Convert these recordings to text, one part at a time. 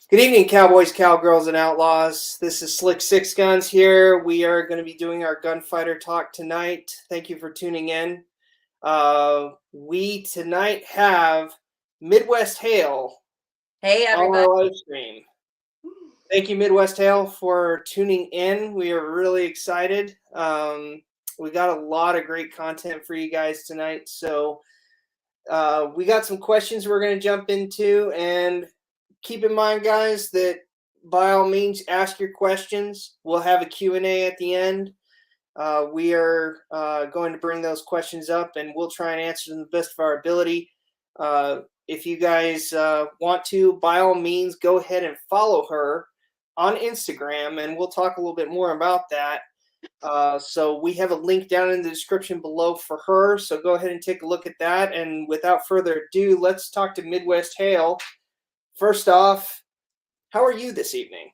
Good evening, cowboys, cowgirls, and outlaws. This is Slick Sixguns here. We are going to be doing our Gunfighter talk tonight. Thank you for tuning in. We tonight have Midwest Hale Hey, on everybody. our live stream. Thank you, Midwest Hale, for tuning in. We are really excited. We got a lot of great content for you guys tonight. So we got some questions we're going to jump into, and keep in mind, guys, that by all means, ask your questions. We'll have a Q&A at the end. We are going to bring those questions up, and we'll try and answer them the best of our ability. If you guys want to, by all means, go ahead and follow her on Instagram, and we'll talk a little bit more about that. So we have a link down in the description below for her, so go ahead and take a look at that. And without further ado, let's talk to Midwest Hale. First off, how are you this evening?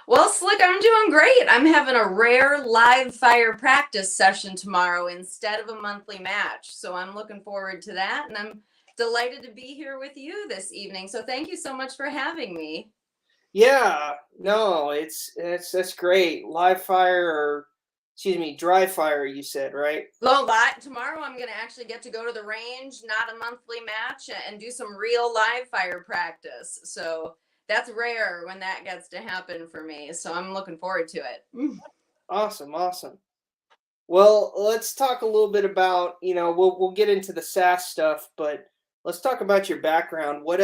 Well, Slick, I'm doing great. I'm having a rare live fire practice session tomorrow instead of a monthly match. So I'm looking forward to that, and I'm delighted to be here with you this evening. So thank you so much for having me. Yeah, no, that's great. Live fire, or excuse me, dry fire, you said, right? Well, tomorrow I'm going to actually get to go to the range, not a monthly match, and do some real live fire practice. So that's rare when that gets to happen for me. So I'm looking forward to it. Awesome. Well, let's talk a little bit about, we'll get into the SAS stuff, but let's talk about your background. What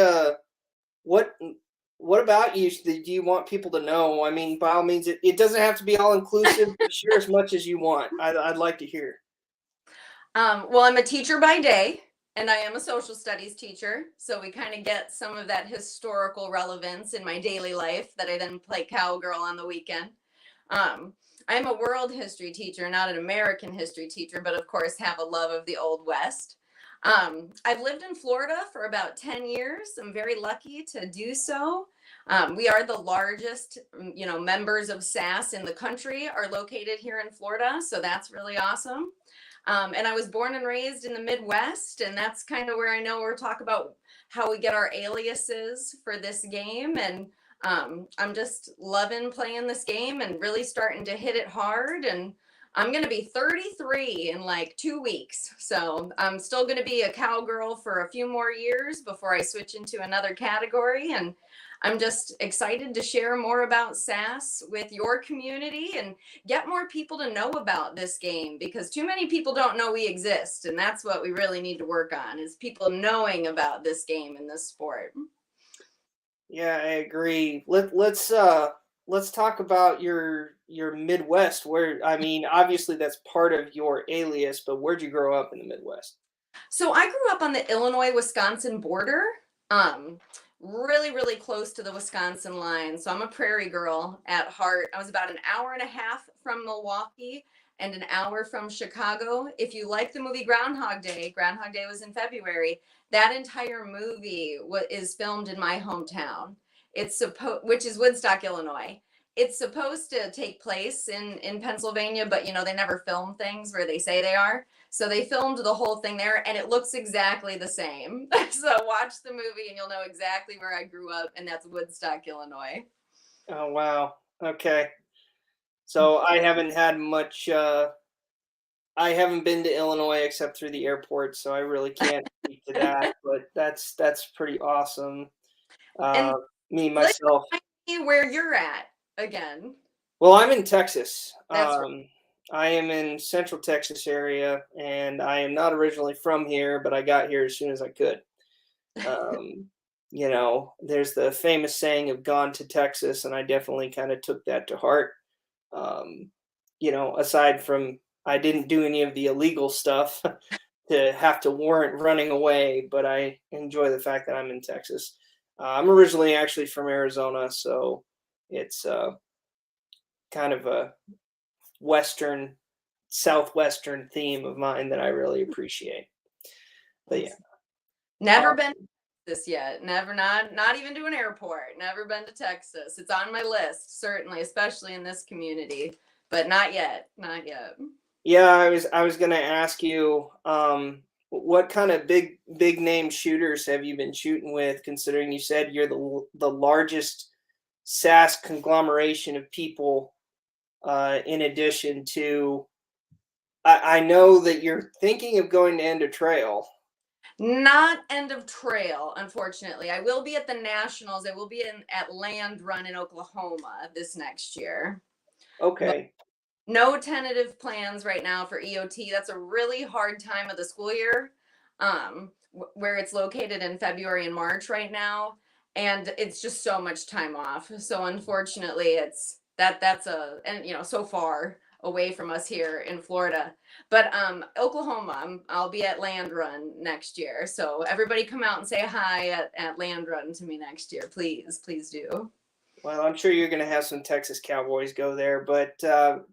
about you do you want people to know? I mean, by all means, it doesn't have to be all inclusive, but share as much as you want. I'd like to hear. Well, I'm a teacher by day, and I am a social studies teacher. So we kind of get some of that historical relevance in my daily life that I then play cowgirl on the weekend. I'm a world history teacher, not an American history teacher, but of course have a love of the Old West. I've lived in Florida for about 10 years. I'm very lucky to do so. We are the largest, members of SAS in the country are located here in Florida. So that's really awesome. And I was born and raised in the Midwest, and that's kind of where I know we'll talk about how we get our aliases for this game. And I'm just loving playing this game and really starting to hit it hard. And I'm going to be 33 in like 2 weeks. So I'm still going to be a cowgirl for a few more years before I switch into another category. And I'm just excited to share more about SAS with your community and get more people to know about this game, because too many people don't know we exist. And that's what we really need to work on, is people knowing about this game and this sport. Yeah, I agree. Let's talk about your Midwest. Where, I mean, obviously that's part of your alias, but where'd you grow up in the Midwest? So I grew up on the Illinois-Wisconsin border, really, really close to the Wisconsin line. So I'm a prairie girl at heart. I was about an hour and a half from Milwaukee and an hour from Chicago. If you like the movie Groundhog Day was in February. That entire movie is filmed in my hometown. Which is Woodstock, Illinois. It's supposed to take place in Pennsylvania, but they never film things where they say they are. So they filmed the whole thing there, and it looks exactly the same. So watch the movie and you'll know exactly where I grew up, and that's Woodstock, Illinois. Oh, wow. Okay. So I haven't had much, I haven't been to Illinois except through the airport, so I really can't speak to that, but that's pretty awesome. And Me, myself. where you're at again. Well, I'm in Texas. That's right. I am in Central Texas area, and I am not originally from here, but I got here as soon as I could. There's the famous saying of "gone to Texas," and I definitely kind of took that to heart. Aside from I didn't do any of the illegal stuff to have to warrant running away, but I enjoy the fact that I'm in Texas. I'm originally actually from Arizona, so it's kind of a southwestern theme of mine that I really appreciate. But yeah. Never been to Texas yet. Not even to an airport. Never been to Texas. It's on my list, certainly, especially in this community, but not yet. Not yet. Yeah, I was gonna ask you, what kind of big name shooters have you been shooting with, considering you said you're the largest SaaS conglomeration of people. In addition to, I know that you're thinking of going to End of Trail. Not End of Trail, unfortunately. I will be at the Nationals. I will be at Land Run in Oklahoma this next year. Okay. No tentative plans right now for EOT. That's a really hard time of the school year, where it's located in February and March right now, and it's just so much time off. So unfortunately, it's that's and so far away from us here in Florida. But Oklahoma, I'll be at Land Run next year. So everybody come out and say hi at Land Run to me next year, please, please do. Well, I'm sure you're going to have some Texas Cowboys go there, but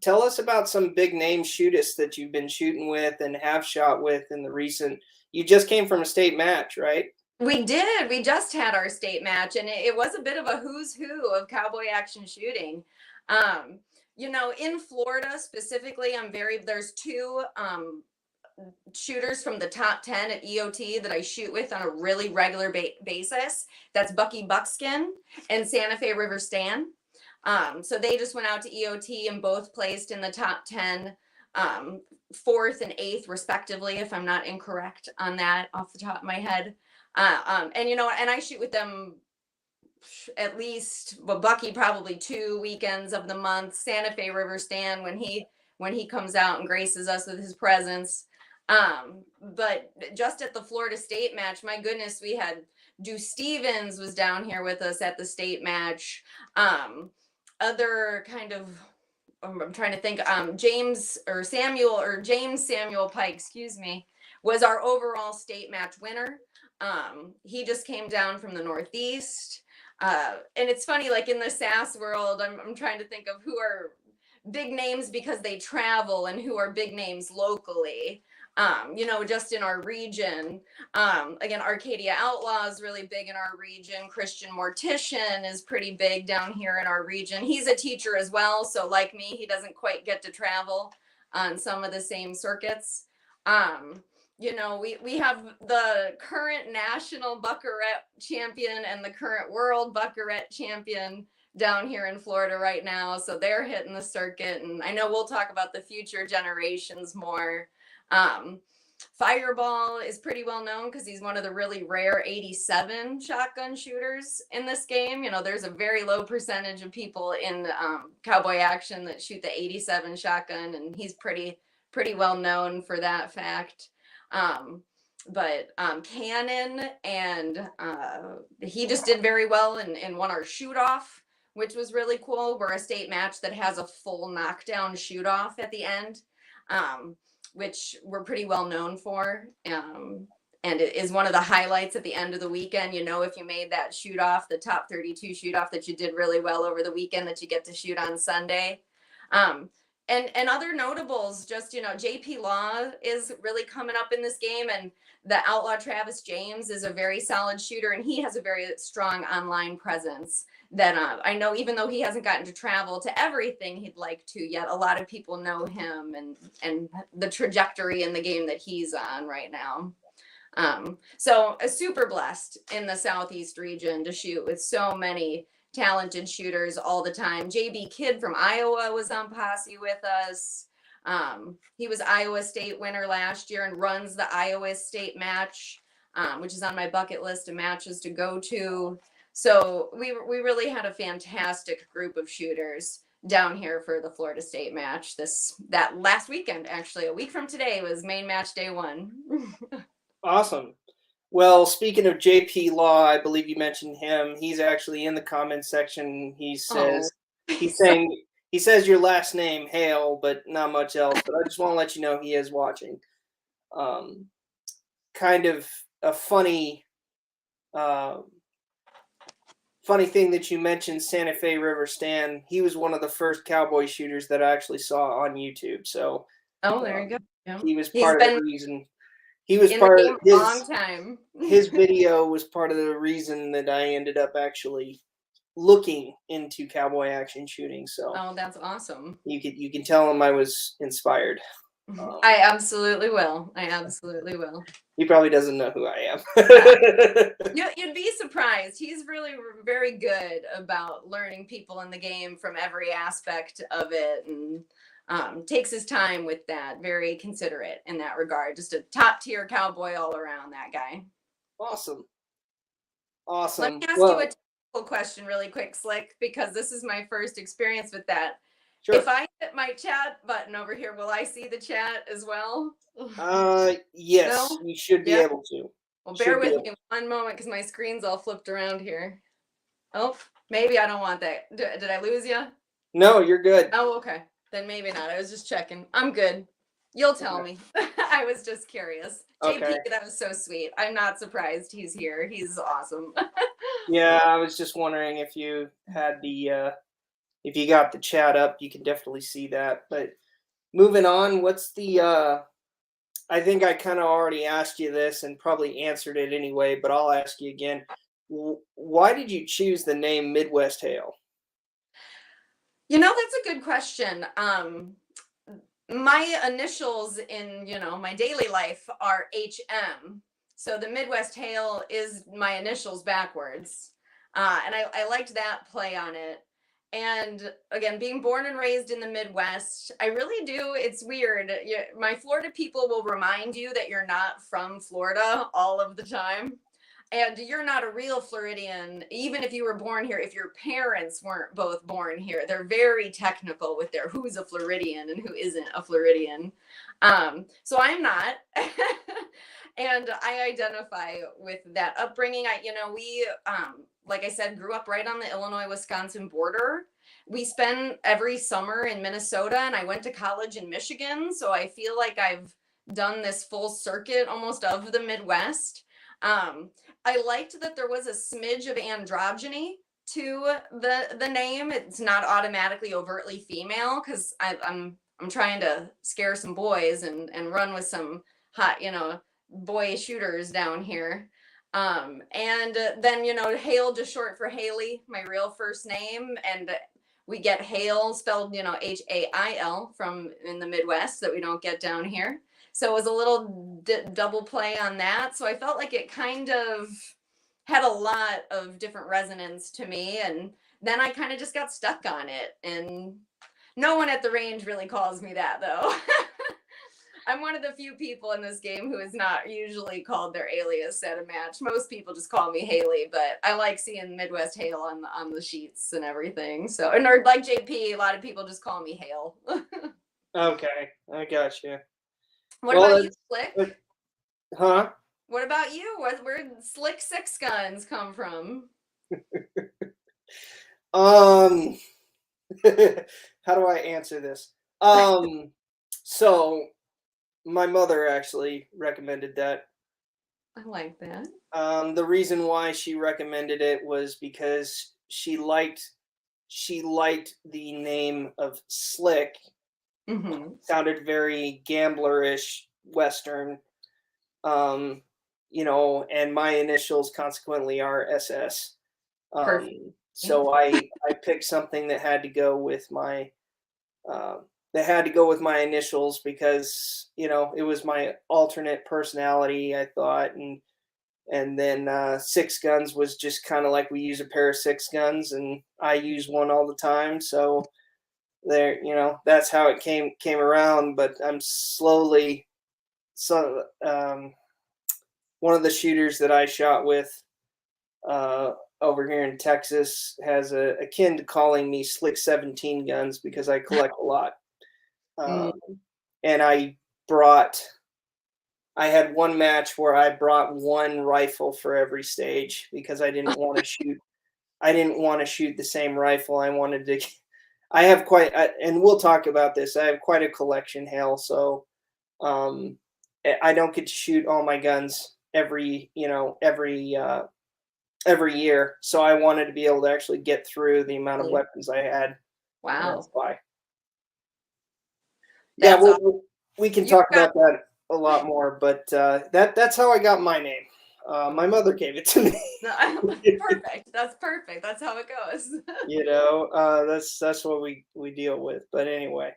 tell us about some big name shooters that you've been shooting with and have shot with in the recent. You just came from a state match, right? We did. We just had our state match, and it was a bit of a who's who of cowboy action shooting. In Florida specifically, there's two shooters from the top 10 at EOT that I shoot with on a really regular basis. That's Bucky Buckskin and Santa Fe River Stan. So they just went out to EOT and both placed in the top 10, fourth and eighth respectively, if I'm not incorrect on that off the top of my head. And I shoot with them at least, Bucky probably 2 weekends of the month. Santa Fe River Stan when he comes out and graces us with his presence. But just at the Florida State match, my goodness, we had Deuce Stevens was down here with us at the state match. Other kind of, I'm trying to think, James Samuel Pike, excuse me, was our overall state match winner. He just came down from the Northeast. And it's funny, like in the SAS world, I'm trying to think of who are big names because they travel and who are big names locally. Just in our region. Again, Arcadia Outlaw is really big in our region. Christian Mortician is pretty big down here in our region. He's a teacher as well. So like me, he doesn't quite get to travel on some of the same circuits. We have the current national Buckarette champion and the current world Buckarette champion down here in Florida right now. So they're hitting the circuit. And I know we'll talk about the future generations more. Fireball is pretty well known because he's one of the really rare 87 shotgun shooters in this game. There's a very low percentage of people in cowboy action that shoot the 87 shotgun, and he's pretty well known for that fact. But Cannon, and he just did very well and won our shoot off, which was really cool. We're a state match that has a full knockdown shoot off at the end. Which we're pretty well known for. And it is one of the highlights at the end of the weekend. If you made that shoot off, the top 32 shoot off, that you did really well over the weekend, that you get to shoot on Sunday. And other notables, just, JP Law is really coming up in this game, and the outlaw Travis James is a very solid shooter, and he has a very strong online presence that I know, even though he hasn't gotten to travel to everything he'd like to yet, a lot of people know him and the trajectory in the game that he's on right now. So super blessed in the Southeast region to shoot with so many talented shooters all the time. JB Kidd from Iowa was on posse with us. He was Iowa State winner last year and runs the Iowa State match, which is on my bucket list of matches to go to. So we really had a fantastic group of shooters down here for the Florida State match. That last weekend, actually, a week from today, was main match day 1. Awesome. Well, speaking of JP Law, I believe you mentioned him. He's actually in the comments section. He says he says your last name Hale, but not much else. But I just want to let you know he is watching. Kind of a funny thing that you mentioned, Santa Fe River Stan. He was one of the first cowboy shooters that I actually saw on YouTube. So, there you go. Yeah. He was part of the reason. He was part of his long time. His video was part of the reason that I ended up actually looking into cowboy action shooting. So, that's awesome. You can tell him I was inspired. I absolutely will. I absolutely will. He probably doesn't know who I am. You'd be surprised. He's really very good about learning people in the game from every aspect of it, and takes his time with that. Very considerate in that regard. Just a top tier cowboy all around, that guy. Awesome. Let Awesome. me ask you a technical question really quick, Slick, because this is my first experience with that. Sure. If I hit my chat button over here, will I see the chat as well? Yes, No? you should be Yeah. able to. Well, Should bear be with able me one moment because my screen's all flipped around here. Oh, maybe I don't want that. Did I lose you? No, you're good. Oh, okay. Then maybe not. I was just checking. I'm good. You'll tell me. I was just curious. Okay. JP, that was so sweet. I'm not surprised he's here. He's awesome. Yeah, I was just wondering if you had the if you got the chat up, you can definitely see that. But moving on, what's the I think I kind of already asked you this and probably answered it anyway, but I'll ask you again. Why did you choose the name Midwest Hale? You know, that's a good question. My initials in, my daily life are HM. So the Midwest Hale is my initials backwards. And I liked that play on it. And again, being born and raised in the Midwest, I really do. It's weird. My Florida people will remind you that you're not from Florida all of the time. And you're not a real Floridian, even if you were born here, if your parents weren't both born here. They're very technical with their who's a Floridian and who isn't a Floridian. So I'm not. And I identify with that upbringing. We, like I said, grew up right on the Illinois-Wisconsin border. We spend every summer in Minnesota, and I went to college in Michigan. So I feel like I've done this full circuit almost of the Midwest. I liked that there was a smidge of androgyny to the name. It's not automatically overtly female because I'm trying to scare some boys and run with some hot, boy shooters down here. And then, Hale, just short for Haley, my real first name. And we get Hale spelled, Hail from in the Midwest that we don't get down here. So it was a little double play on that. So I felt like it kind of had a lot of different resonance to me. And then I kind of just got stuck on it. And no one at the range really calls me that, though. I'm one of the few people in this game who is not usually called their alias at a match. Most people just call me Haley, but I like seeing Midwest Hale on the sheets and everything. So, and or like JP, a lot of people just call me Hale. Okay, I got you. What about you, Slick? Huh? What about you? Where did Slick Sixguns come from? How do I answer this? So my mother actually recommended that. I like that. The reason why she recommended it was because she liked the name of Slick. Mm-hmm. Sounded very gamblerish Western. And my initials consequently are SS. So I picked something that had to go with my initials because it was my alternate personality, I thought, and then Six Guns was just kind of like we use a pair of six guns, and I use one all the time, so there, that's how it came around. But I'm slowly one of the shooters that I shot with over here in Texas has a kin to calling me Slick 17 Guns because I collect a lot. And I had one match where I brought one rifle for every stage because I didn't want to shoot. I didn't want to shoot the same rifle. I wanted to. I have and we'll talk about this. I have quite a collection, Hale. So, I don't get to shoot all my guns every year. So I wanted to be able to actually get through the amount of weapons I had. Wow. That's why. Yeah, we can talk about that a lot more, but that's how I got my name. My mother gave it to me. Perfect. That's perfect. That's how it goes. That's what we deal with. But anyway,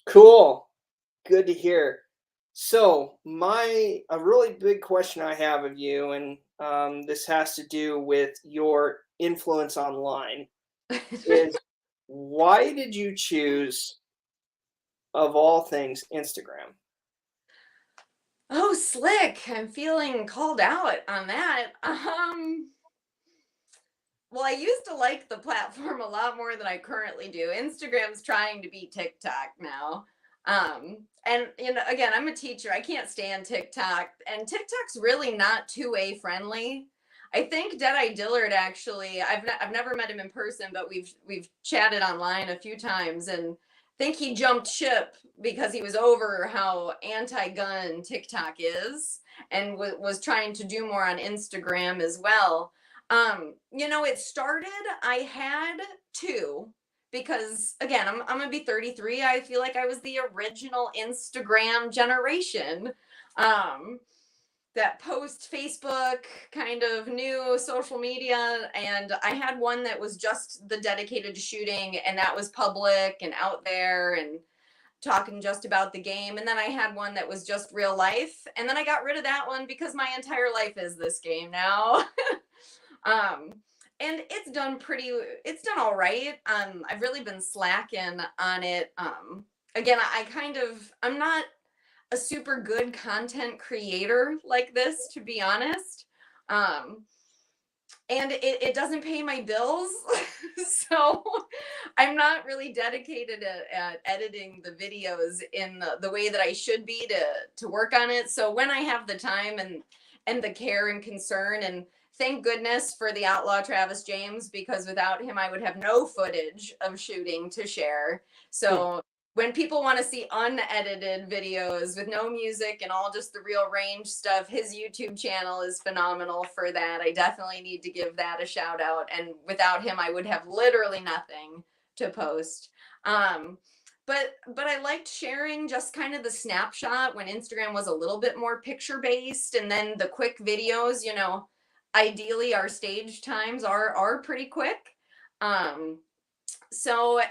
Cool. Good to hear. So, a really big question I have of you, and this has to do with your influence online, is why did you choose, of all things, Instagram? Oh, Slick, I'm feeling called out on that. Well, I used to like the platform a lot more than I currently do. Instagram's trying to be TikTok now. And again, I'm a teacher. I can't stand TikTok, and TikTok's really not 2-way friendly. I think Deadeye Dillard actually, I've never met him in person, but we've chatted online a few times, and I think he jumped ship because he was over how anti-gun TikTok is, and was trying to do more on Instagram as well. It started, I had two, because again, I'm gonna be 33. I feel like I was the original Instagram generation. Um, that post Facebook kind of new social media. And I had one that was just the dedicated to shooting, and that was public and out there and talking just about the game. And then I had one that was just real life. And then I got rid of that one because my entire life is this game now. um, and it's done all right. I've really been slacking on it. Again, I'm not a super good content creator like this, to be honest. Um, and it doesn't pay my bills. So I'm not really dedicated at editing the videos in the way that I should be to work on it. So when I have the time and the care and concern, and thank goodness for the outlaw Travis James, because without him I would have no footage of shooting to share. So when people want to see unedited videos with no music and all just the real range stuff, his YouTube channel is phenomenal for that. I definitely need to give that a shout out. And without him, I would have literally nothing to post. But I liked sharing just kind of the snapshot when Instagram was a little bit more picture based, and then the quick videos. Ideally our stage times are pretty quick. So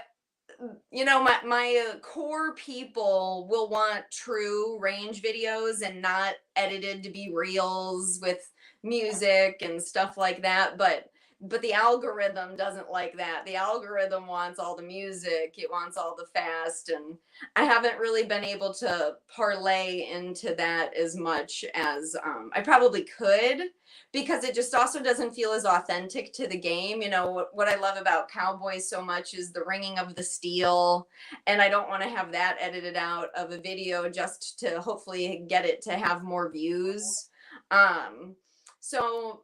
my core people will want true range videos and not edited to be reels with music and stuff like that. But the algorithm doesn't like that. The algorithm wants all the music, it wants all the fast, and I haven't really been able to parlay into that as much as I probably could, because it just also doesn't feel as authentic to the game. What I love about Cowboys so much is the ringing of the steel, and I don't want to have that edited out of a video just to hopefully get it to have more views. So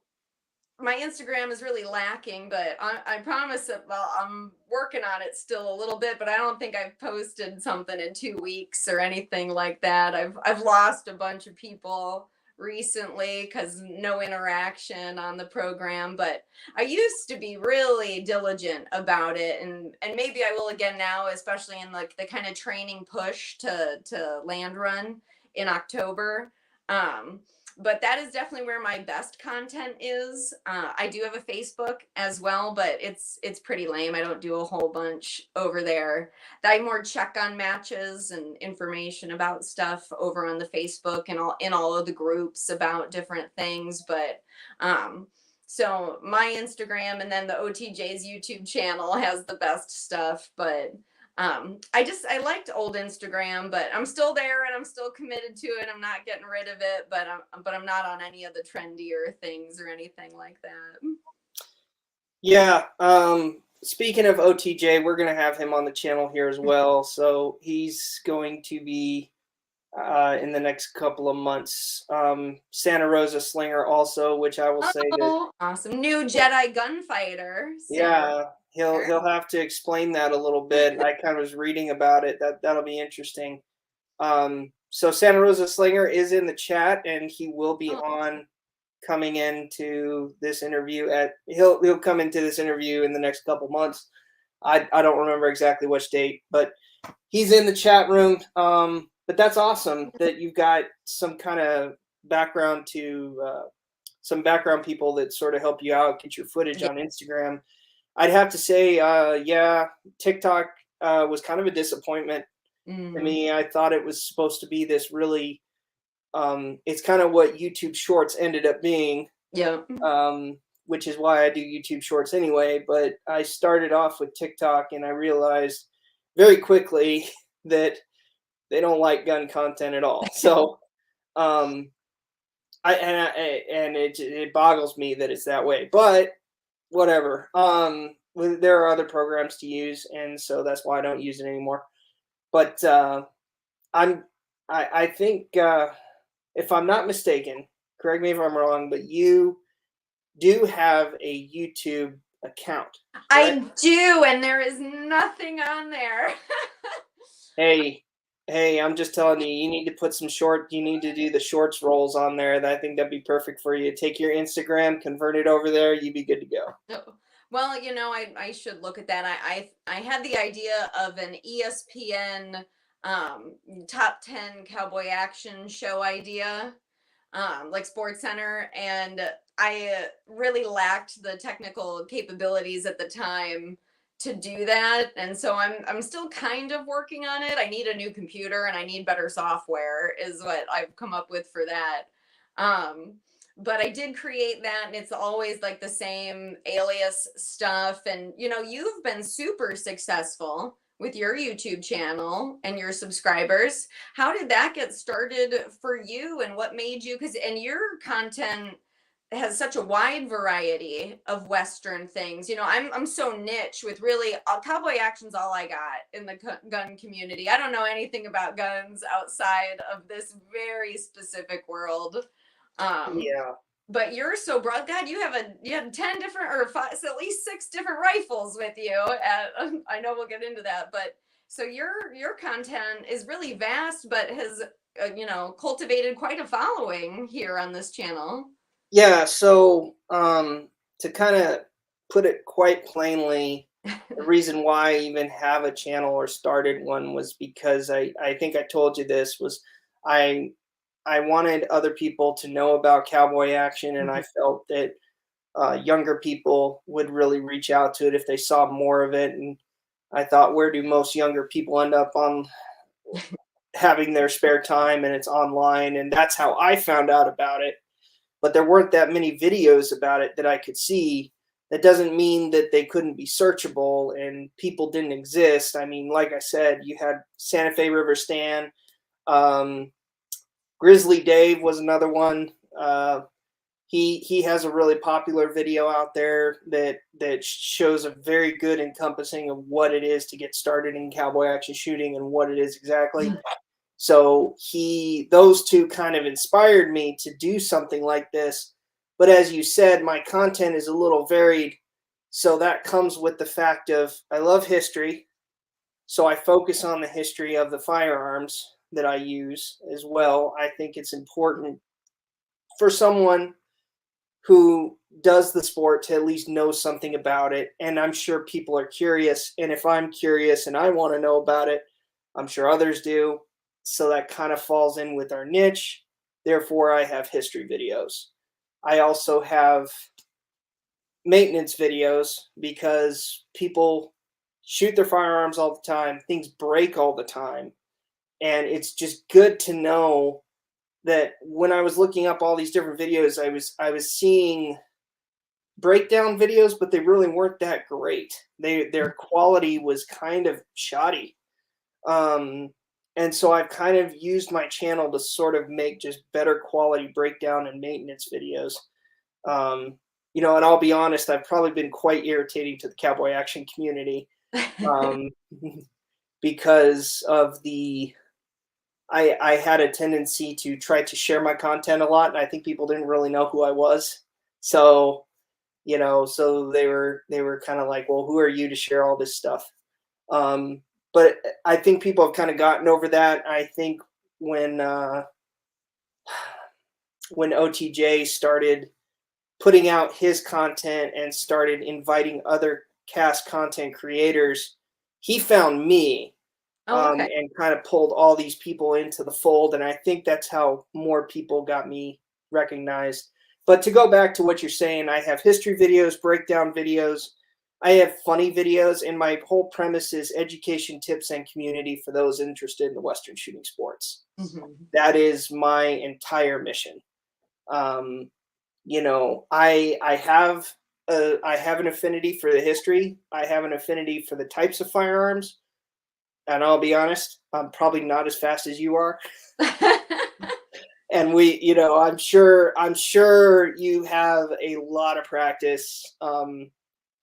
my Instagram is really lacking, but I promise that, well, I'm working on it still a little bit, but I don't think I've posted something in 2 weeks or anything like that. I've lost a bunch of people recently because no interaction on the program, but I used to be really diligent about it, and maybe I will again now, especially in like the kind of training push to land run in October. But that is definitely where my best content is. I do have a Facebook as well, but it's pretty lame. I don't do a whole bunch over there. I more check on matches and information about stuff over on the Facebook and all of the groups about different things. But so my Instagram and then the OTJ's YouTube channel has the best stuff. But I liked old Instagram, but I'm still there and I'm still committed to it. I'm not getting rid of it, but I'm not on any of the trendier things or anything like that. Yeah. Speaking of OTJ, we're going to have him on the channel here as well. So he's going to be in the next couple of months. Santa Rosa Slinger also, which I will say that Awesome. New Jedi Gunfighter. yeah, he'll have to explain that a little bit. I kind of was reading about it. That'll be interesting. So Santa Rosa Slinger is in the chat, and he will be on coming into this interview he'll come into this interview in the next couple months. I don't remember exactly which date, but he's in the chat room. But that's awesome that you've got some kind of background to some background people that sort of help you out, get your footage on Instagram. I'd have to say, yeah, TikTok was kind of a disappointment. To me, I thought it was supposed to be this really, it's kind of what YouTube Shorts ended up being, Yeah. which is why I do YouTube Shorts anyway. But I started off with TikTok, and I realized very quickly that they don't like gun content at all. So, um, and it boggles me that it's that way. But whatever. There are other programs to use, and so that's why I don't use it anymore. But I'm I think if I'm not mistaken, correct me if I'm wrong, but you do have a YouTube account, correct? I do, and there is nothing on there. Hey, hey, I'm just telling you, you need to put you need to do the shorts rolls on there. I think that'd be perfect for you. Take your Instagram, convert it over there, you'd be good to go. Oh, well, I should look at that. I had the idea of an ESPN top 10 cowboy action show idea, like Sports Center, and I really lacked the technical capabilities at the time to do that, and so I'm still kind of working on it. I need a new computer and I need better software is what I've come up with for that. Um, but I did create that, and it's always like the same alias stuff. And you've been super successful with your YouTube channel and your subscribers. How did that get started for you, and what made you? Because and your content has such a wide variety of Western things. I'm so niche with really cowboy action's all I got in the gun community. I don't know anything about guns outside of this very specific world. Um, Yeah. but you're so broad. God, you have 10 different or five, so at least 6 different rifles with you. I know we'll get into that, but so your content is really vast, but has cultivated quite a following here on this channel. Yeah, so to kind of put it quite plainly, the reason why I even have a channel or started one was because I think I told you this was I I wanted other people to know about cowboy action, and I Mhm. felt that younger people would really reach out to it if they saw more of it. And I thought, where do most younger people end up on having their spare time? And it's online, and that's how I found out about it. But there weren't that many videos about it that I could see. That doesn't mean that they couldn't be searchable and people didn't exist. I mean, like I said, you had Santa Fe River Stan, um, Grizzly Dave was another one. He has a really popular video out there that shows a very good encompassing of what it is to get started in cowboy action shooting and what it is exactly. So those two kind of inspired me to do something like this. But as you said, my content is a little varied. So that comes with the fact of I love history. So I focus on the history of the firearms that I use as well. I think it's important for someone who does the sport to at least know something about it. And I'm sure people are curious. And if I'm curious and I want to know about it, I'm sure others do. So that kind of falls in with our niche. Therefore, I have history videos. I also have maintenance videos because people shoot their firearms all the time, things break all the time. And it's just good to know that when I was looking up all these different videos, I was seeing breakdown videos, but they really weren't that great. Their quality was kind of shoddy. Um, and so I've kind of used my channel to sort of make just better quality breakdown and maintenance videos. And I'll be honest, I've probably been quite irritating to the cowboy action community um, because of I had a tendency to try to share my content a lot, and I think people didn't really know who I was. So, so they were kind of like, well, who are you to share all this stuff? But I think people have kind of gotten over that. I think when when OTJ started putting out his content and started inviting other cast content creators, he found me Oh, okay. and kind of pulled all these people into the fold. And I think that's how more people got me recognized. But to go back to what you're saying, I have history videos, breakdown videos. I have funny videos, and my whole premise is education, tips, and community for those interested in the Western shooting sports. That is my entire mission. Um, you know, I have an affinity for the history. I have an affinity for the types of firearms, and I'll be honest, I'm probably not as fast as you are. And I'm sure you have a lot of practice.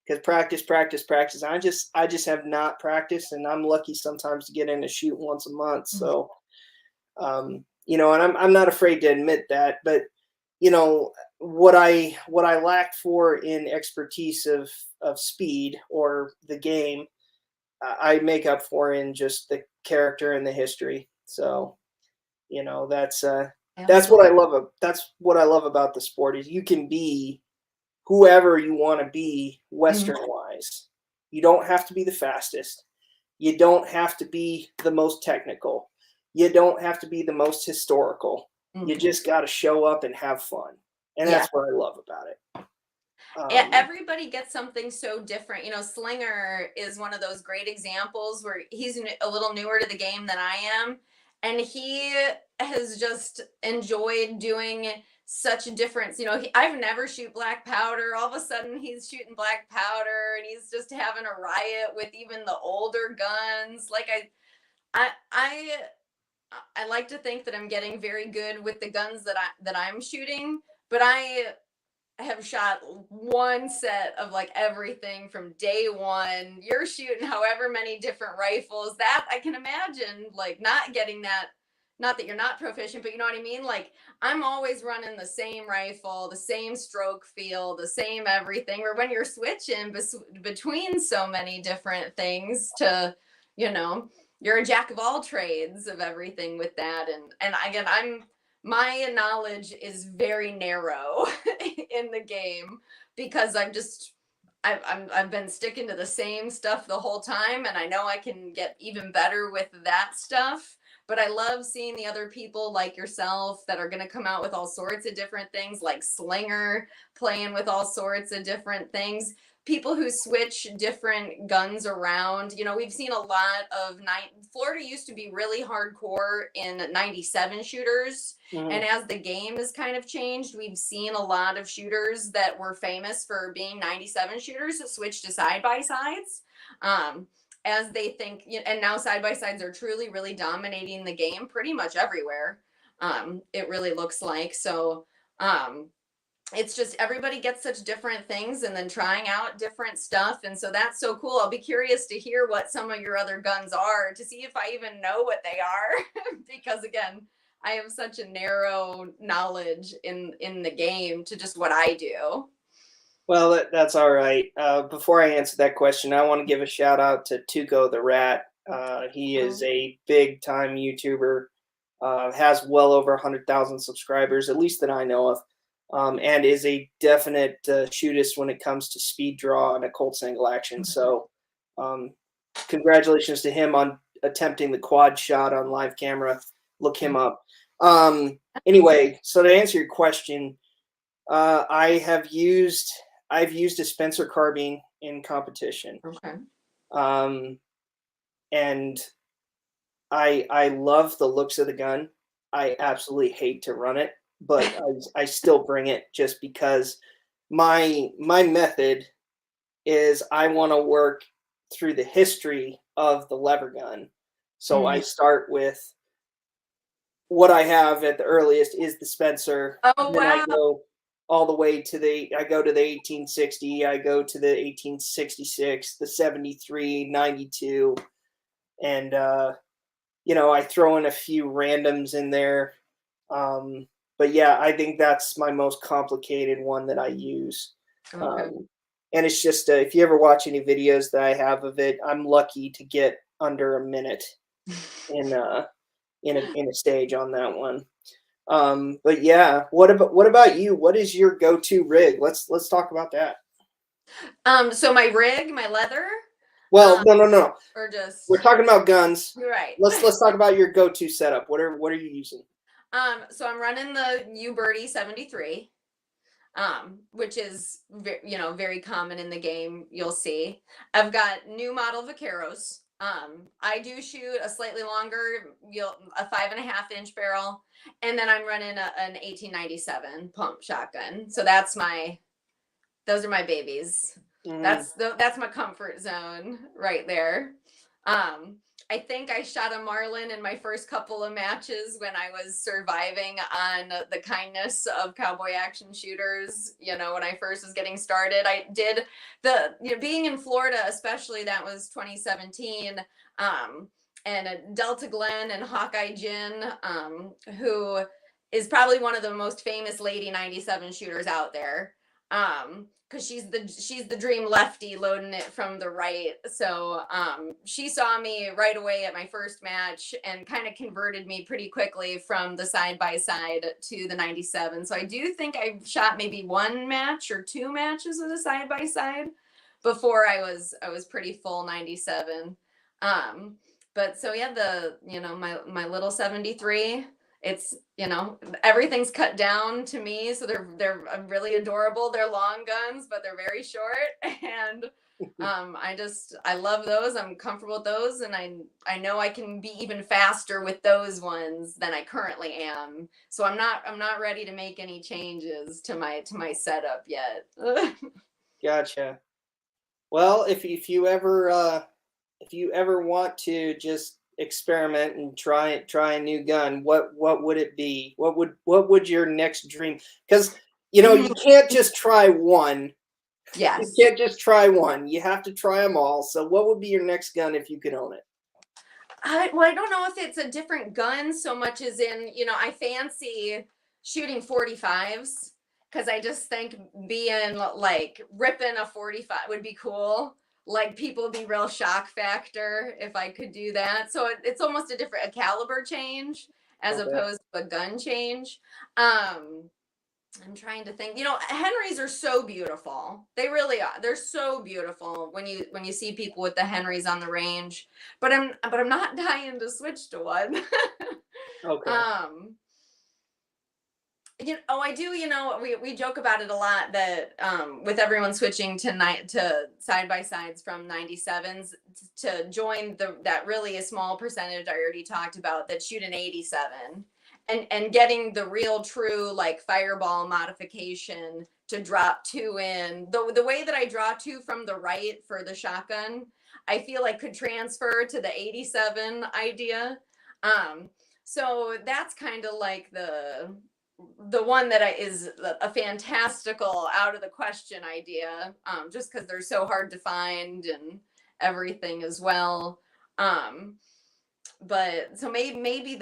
Because practice. I just have not practiced, and I'm lucky sometimes to get in a shoot once a month. So, and I'm not afraid to admit that. But what I lacked for in expertise of speed or the game, I make up for in just the character and the history. So, that's that's what I love about the sport is you can be whoever you want to be Western wise. You don't have to be the fastest. You don't have to be the most technical. You don't have to be the most historical. You just got to show up and have fun. And that's what I love about it. Everybody gets something so different. Slinger is one of those great examples where he's a little newer to the game than I am. And he has just enjoyed doing such a difference. I've never shoot black powder. All of a sudden he's shooting black powder and he's just having a riot with even the older guns. Like I like to think that I'm getting very good with the guns that I'm shooting, but I have shot one set of like everything from day one. You're shooting however many different rifles. That I can imagine like not getting that. Not that you're not proficient, but you know what I mean? Like I'm always running the same rifle, the same stroke feel, the same everything. Or when you're switching between so many different things to, you're a jack of all trades of everything with that. And again, my knowledge is very narrow in the game because I've been sticking to the same stuff the whole time, and I know I can get even better with that stuff. But I love seeing the other people like yourself that are going to come out with all sorts of different things, like Slinger playing with all sorts of different things. People who switch different guns around. We've seen a lot of Florida used to be really hardcore in 97 shooters. And as the game has kind of changed, we've seen a lot of shooters that were famous for being 97 shooters that switched to side-by-sides. As they think, and now side-by-sides are truly, really dominating the game pretty much everywhere. It really looks like. So it's just everybody gets such different things and then trying out different stuff. And so that's so cool. I'll be curious to hear what some of your other guns are to see if I even know what they are. Because again, I have such a narrow knowledge in the game to just what I do. Well, that's all right. Before I answer that question, I want to give a shout out to Tuco the Rat. He is a big time YouTuber, has well over 100,000 subscribers, at least that I know of, and is a definite shootist when it comes to speed draw and occult single action. So congratulations to him on attempting the quad shot on live camera. Look him up. Anyway, so to answer your question, I've used a Spencer carbine in competition. And I love the looks of the gun. I absolutely hate to run it, but I still bring it just because my method is I want to work through the history of the lever gun. So I start with what I have at the earliest is the Spencer. Oh, then wow. I go all the way to the 1860, I go to the 1866, the 73, 92, and I throw in a few randoms in there. But yeah, I think that's my most complicated one that I use. And it's just if you ever watch any videos that I have of it, I'm lucky to get under a minute in a stage on that one. But yeah, what about you? What is your go-to rig? Let's talk about that. So my rig, my leather. Well, no. Or just we're talking about guns. You're right. Let's talk about your go-to setup. What are you using? So I'm running the Uberti 73. which is very common in the game. You'll see I've got new model vaqueros. I do shoot a slightly longer, a 5.5-inch barrel, and then I'm running an 1897 pump shotgun. So those are my babies. Mhm. That's my comfort zone right there. I think I shot a marlin in my first couple of matches when I was surviving on the kindness of cowboy action shooters. When I first was getting started, I did being in Florida, especially, that was 2017. And Delta Glenn and Hawkeye Jin, who is probably one of the most famous lady 97 shooters out there. Because she's the dream lefty loading it from the right. So she saw me right away at my first match and kind of converted me pretty quickly from the side-by-side to the 97. So I do think I shot maybe 1 match or 2 matches with a side-by-side before I was pretty full 97. But so yeah, my little 73, it's everything's cut down to me, so they're really adorable. They're long guns, but they're very short, and I love those. I'm comfortable with those, and I know I can be even faster with those ones than I currently am. So I'm not ready to make any changes to my setup yet. Gotcha. Well, if you ever want to just experiment and try a new gun, what would it be? What would your next dream? Because you can't just try one. Yes. You can't just try one. You have to try them all. So what would be your next gun if you could own it? I don't know if it's a different gun so much as in, I fancy shooting 45s, because I just think being like ripping a 45 would be cool. Like, people would be real shock factor if I could do that. So it's almost a caliber change as Okay. opposed to a gun change. I'm trying to think. Henrys are so beautiful. They really are. They're so beautiful when you see people with the Henrys on the range. But I'm not dying to switch to one. Okay. I do. We joke about it a lot that with everyone switching to side by sides from 97s to join that really a small percentage I already talked about that shoot an 87. And getting the real true like fireball modification to drop 2 in the way that I draw 2 from the right for the shotgun, I feel like could transfer to the 87 idea. So that's kind of like the one that is a fantastical out of the question idea, just because they're so hard to find and everything as well. But so maybe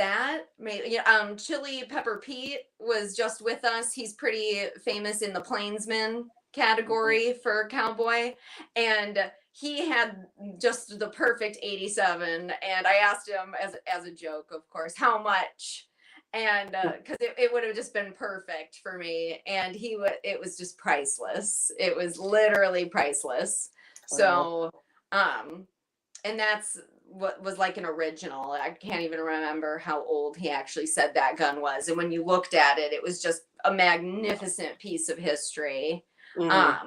Chili Pepper Pete was just with us. He's pretty famous in the Plainsman category for cowboy, and he had just the perfect 87. And I asked him as a joke, of course, how much, and because it would have just been perfect for me. And it was just priceless. It was literally priceless. So and that's what was like an original. I can't even remember how old he actually said that gun was. And when you looked at it, it was just a magnificent piece of history. Mm-hmm.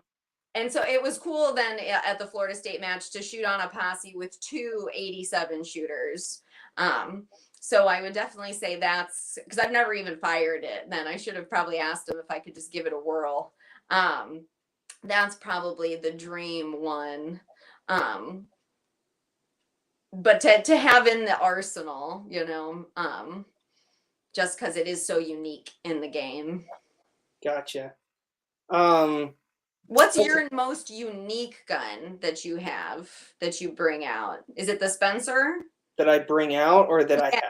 And so it was cool then at the Florida State match to shoot on a posse with 2 87 shooters. So I would definitely say that's because I've never even fired it. Then I should have probably asked him if I could just give it a whirl. That's probably the dream one. But to have in the arsenal, just because it is so unique in the game. Gotcha. What's your most unique gun that you have that you bring out? Is it the Spencer? That I bring out or that I have?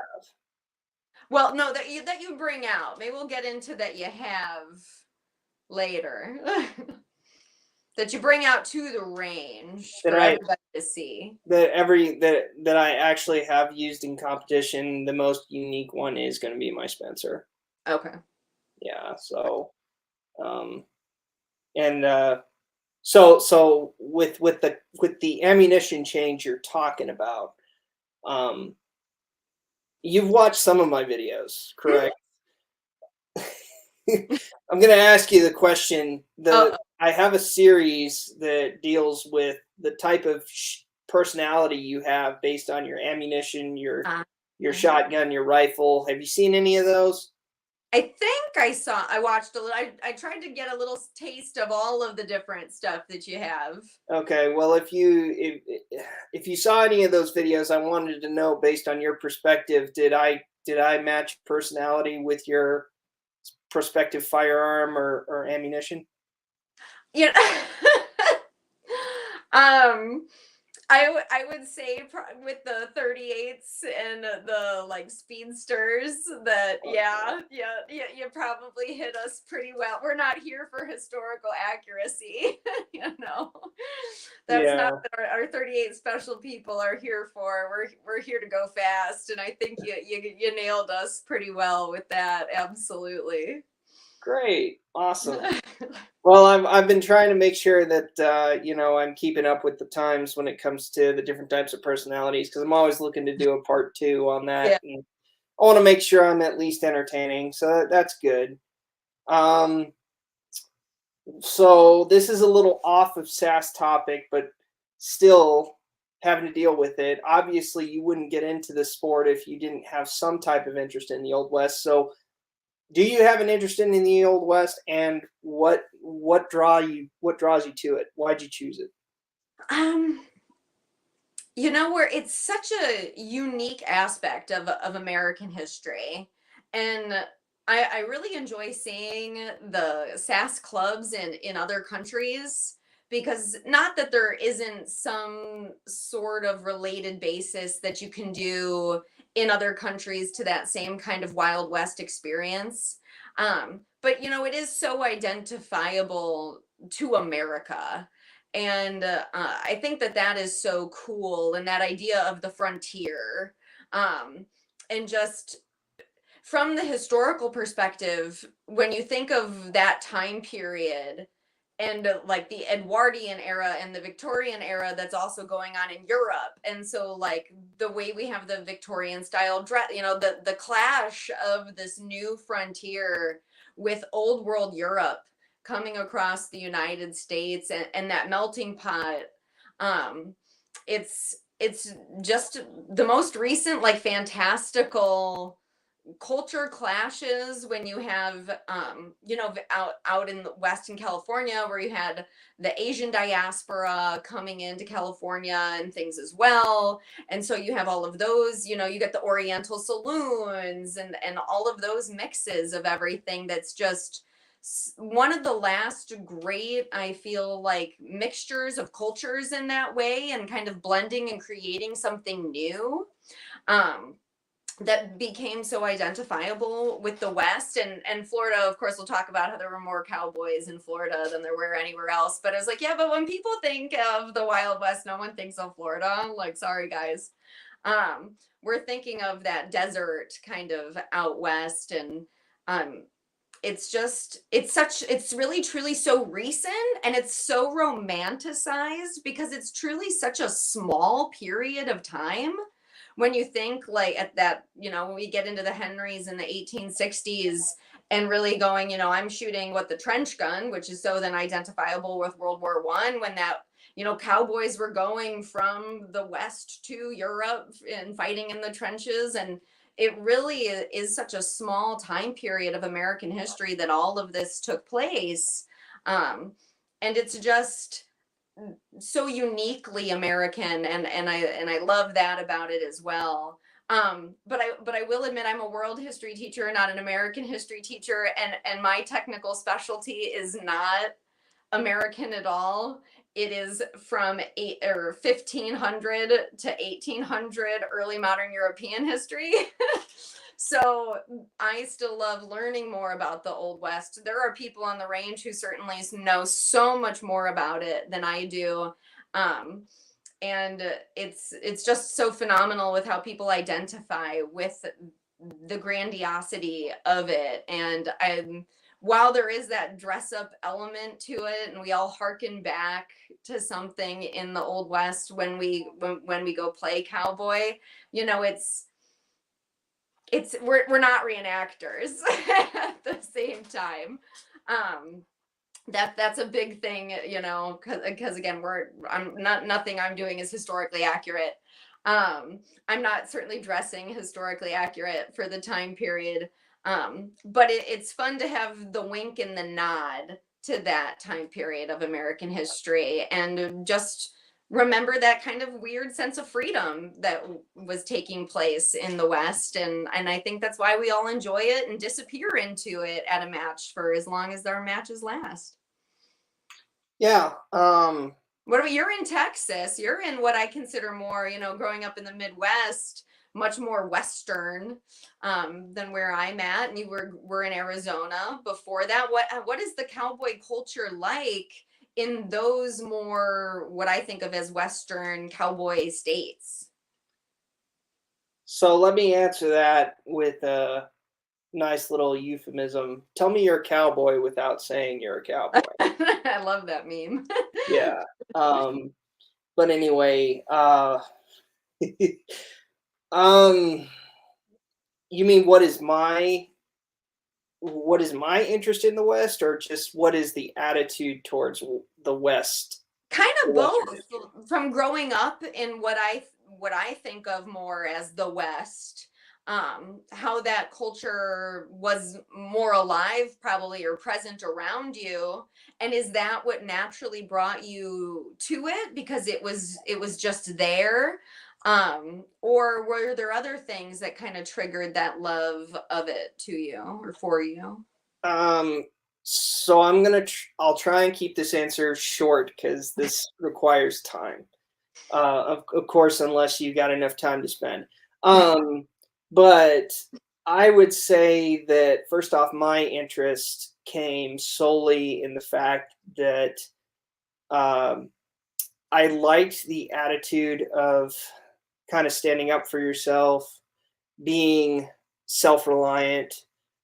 Well, no, that you bring out. Maybe we'll get into that you have later. That you bring out to the range for everybody to see. That I actually have used in competition. The most unique one is going to be my Spencer. Okay. Yeah. So, so with the ammunition change you're talking about, you've watched some of my videos, correct? I'm going to ask you the question. Oh, I have a series that deals with the type of personality you have based on your ammunition, uh, your uh, shotgun, your rifle. Have you seen any of those? I think I watched a little. I tried to get a little taste of all of the different stuff that you have. Okay, well, if you saw any of those videos, I wanted to know based on your perspective, did I match personality with your prospective firearm or ammunition? Yeah. um, I would say with the 38s and the like speedsters that you probably hit us pretty well. We're not here for historical accuracy, you know. That's not Yeah, what our 38 special people are here for. We're here to go fast, and I think you nailed us pretty well with that. Absolutely. great, awesome. Well, I've been trying to make sure that I'm keeping up with the times when it comes to the different types of personalities because I'm always looking to do a part two on that, Yeah. and I want to make sure I'm at least entertaining. So that's good. Um, so this is a little off of SAS topic, but still having to deal with it. Obviously, you wouldn't get into the sport if you didn't have some type of interest in the Old West. So do you have an interest in the Old West, and what draws you to it? Why'd you choose it? Um, where it's such a unique aspect of American history. And I really enjoy seeing the SAS clubs in other countries because not that there isn't some sort of related basis that you can do in other countries to that same kind of Wild West experience. But it is so identifiable to America, and I think that is so cool, and that idea of the frontier, um, and just from the historical perspective, when you think of that time period and like the Edwardian era and the Victorian era that's also going on in Europe. And so like the way we have the Victorian style dress, the clash of this new frontier with old world Europe coming across the United States, and that melting pot. Um, it's just the most recent like fantastical culture clashes when you have out in Western California, where you had the Asian diaspora coming into California and things as well. And so you have all of those, you get the Oriental saloons and all of those mixes of everything. That's just one of the last great, I feel like, mixtures of cultures in that way, and kind of blending and creating something new. um that became so identifiable with the West. And Florida, of course, we'll talk about how there were more cowboys in Florida than there were anywhere else. But I was like, yeah, but when people think of the Wild West, no one thinks of Florida. Like, sorry, guys. We're thinking of that desert kind of out west. And um, it's really truly so recent, and it's so romanticized because it's truly such a small period of time. When you think like at that, when we get into the Henrys in the 1860s, and really going, I'm shooting what the trench gun, which is so then identifiable with World War I, when that, cowboys were going from the West to Europe and fighting in the trenches. And it really is such a small time period of American history that all of this took place. Um, and it's just so uniquely American, and I love that about it as well. But I will admit I'm a world history teacher, not an American history teacher, and my technical specialty is not American at all. It is from 1500 to 1800 early modern European history. So I still love learning more about the Old West. There are people on the range who certainly know so much more about it than I do. Um, and it's just so phenomenal with how people identify with the grandiosity of it. And while there is that dress up element to it, and we all harken back to something in the Old West when we go play cowboy, it's we're not reenactors at the same time. That's a big thing, you know, because again, nothing I'm doing is historically accurate. I'm not certainly dressing historically accurate for the time period. But it's fun to have the wink and the nod to that time period of American history, and just remember that kind of weird sense of freedom that was taking place in the West. And I think that's why we all enjoy it and disappear into it at a match for as long as our matches last. Yeah. What about, you're in Texas? You're in what I consider more, you know, growing up in the Midwest, much more Western than where I'm at. And you were in Arizona before that. What is the cowboy culture like in those more what I think of as Western cowboy states? So let me answer that with a nice little euphemism. Tell me you're a cowboy without saying you're a cowboy. I love that meme. Yeah. Um, but anyway, um, you mean what is my interest in the West, or just what is the attitude towards the West? Kind The of Western both. history? From growing up in what I think of more as the West, how that culture was more alive probably, or present around you, and is that what naturally brought you to it because it was just there, or were there other things that kind of triggered that love of it to you or for you? Um, so I'll try and keep this answer short because this requires time. Of course, unless you got enough time to spend. But I would say that first off, my interest came solely in the fact that um, I liked the attitude of kind of standing up for yourself, being self-reliant,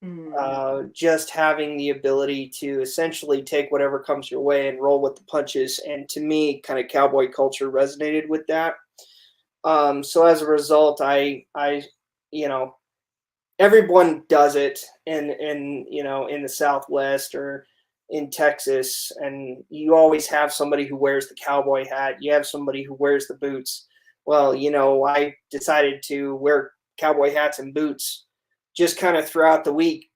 Mm. just having the ability to essentially take whatever comes your way and roll with the punches. And to me, kind of cowboy culture resonated with that. So as a result, you know, everyone does it in the Southwest or in Texas, and you always have somebody who wears the cowboy hat. You have somebody who wears the boots. Well, I decided to wear cowboy hats and boots just kind of throughout the week,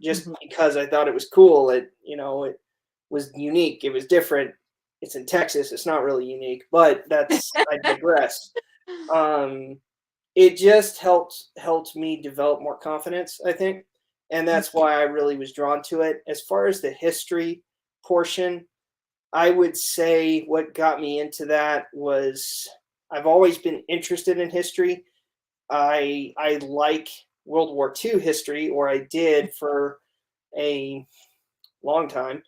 just Mhm. because I thought it was cool. It was unique. It was different. It's in Texas. It's not really unique, but I digress. Um, it just helped me develop more confidence, I think, and that's why I really was drawn to it. As far as the history portion, I would say what got me into that was I've always been interested in history. I like World War II history, or I did for a long time.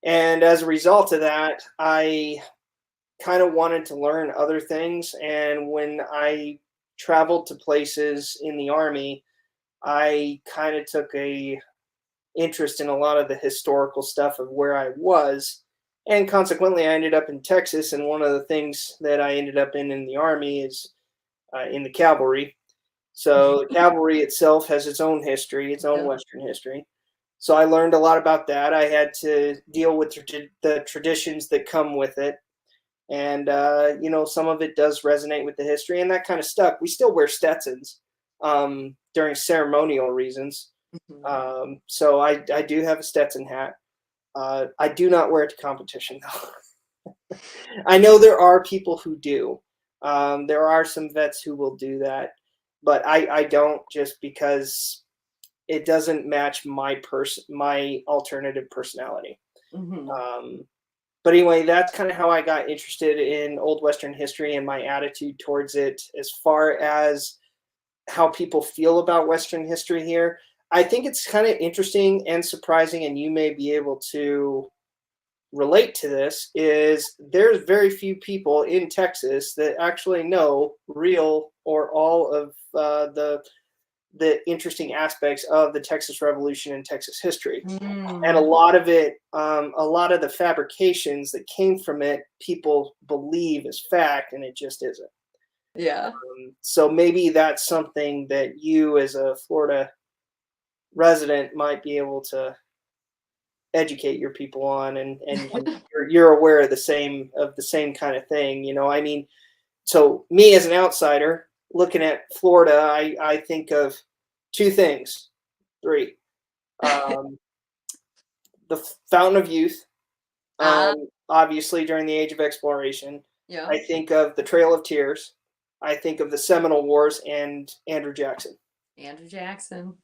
And as a result of that, I kind of wanted to learn other things. And when I traveled to places in the Army, I kind of took a interest in a lot of the historical stuff of where I was. And consequently, I ended up in Texas. And one of the things that I ended up in the Army is in the cavalry. So the cavalry itself has its own history, its own Yeah. Western history. So I learned a lot about that. I had to deal with the traditions that come with it. And, some of it does resonate with the history, and that kind of stuck. We still wear Stetsons during ceremonial reasons. Mhm. So I do have a Stetson hat. I do not wear it to competition, though. I know there are people who do. There are some vets who will do that, but I don't, just because it doesn't match my alternative personality. Mhm. Um, but anyway, that's kind of how I got interested in Old Western history and my attitude towards it. As far as how people feel about Western history here, I think it's kind of interesting and surprising, and you may be able to relate to this, is there's very few people in Texas that actually know real or all of the interesting aspects of the Texas Revolution and Texas history. And a Mm. lot of it, a lot of the fabrications that came from it, people believe is fact, and it just isn't. Yeah. So maybe that's something that you, as a Florida resident, might be able to educate your people on, and you're aware of the same kind of thing. I mean, so me as an outsider looking at Florida, I think of two things, three. Um, the Fountain of Youth, Ah, obviously during the Age of Exploration. yeah. I think of the Trail of Tears. I think of the Seminole Wars and Andrew Jackson. Andrew Jackson.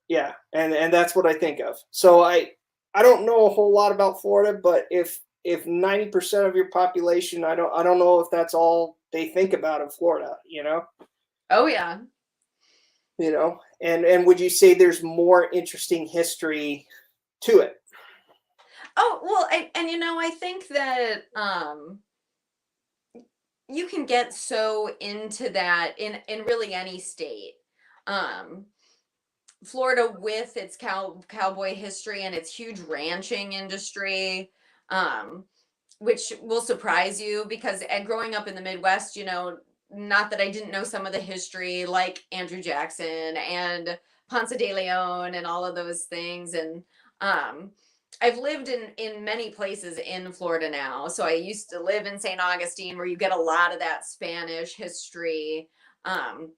Yeah, and that's what I think of. So I don't know a whole lot about Florida, but if 90% of your population, I don't know if that's all they think about in Florida. Oh yeah. And would you say there's more interesting history to it? Oh, well, and I think that you can get so into that in really any state. Um Florida, with its cowboy history and its huge ranching industry, um, which will surprise you because growing up in the Midwest, not that I didn't know some of the history, like Andrew Jackson and Ponce de Leon and all of those things, and um, I've lived in many places in Florida now. So I used to live in St. Augustine, where you get a lot of that Spanish history. Um,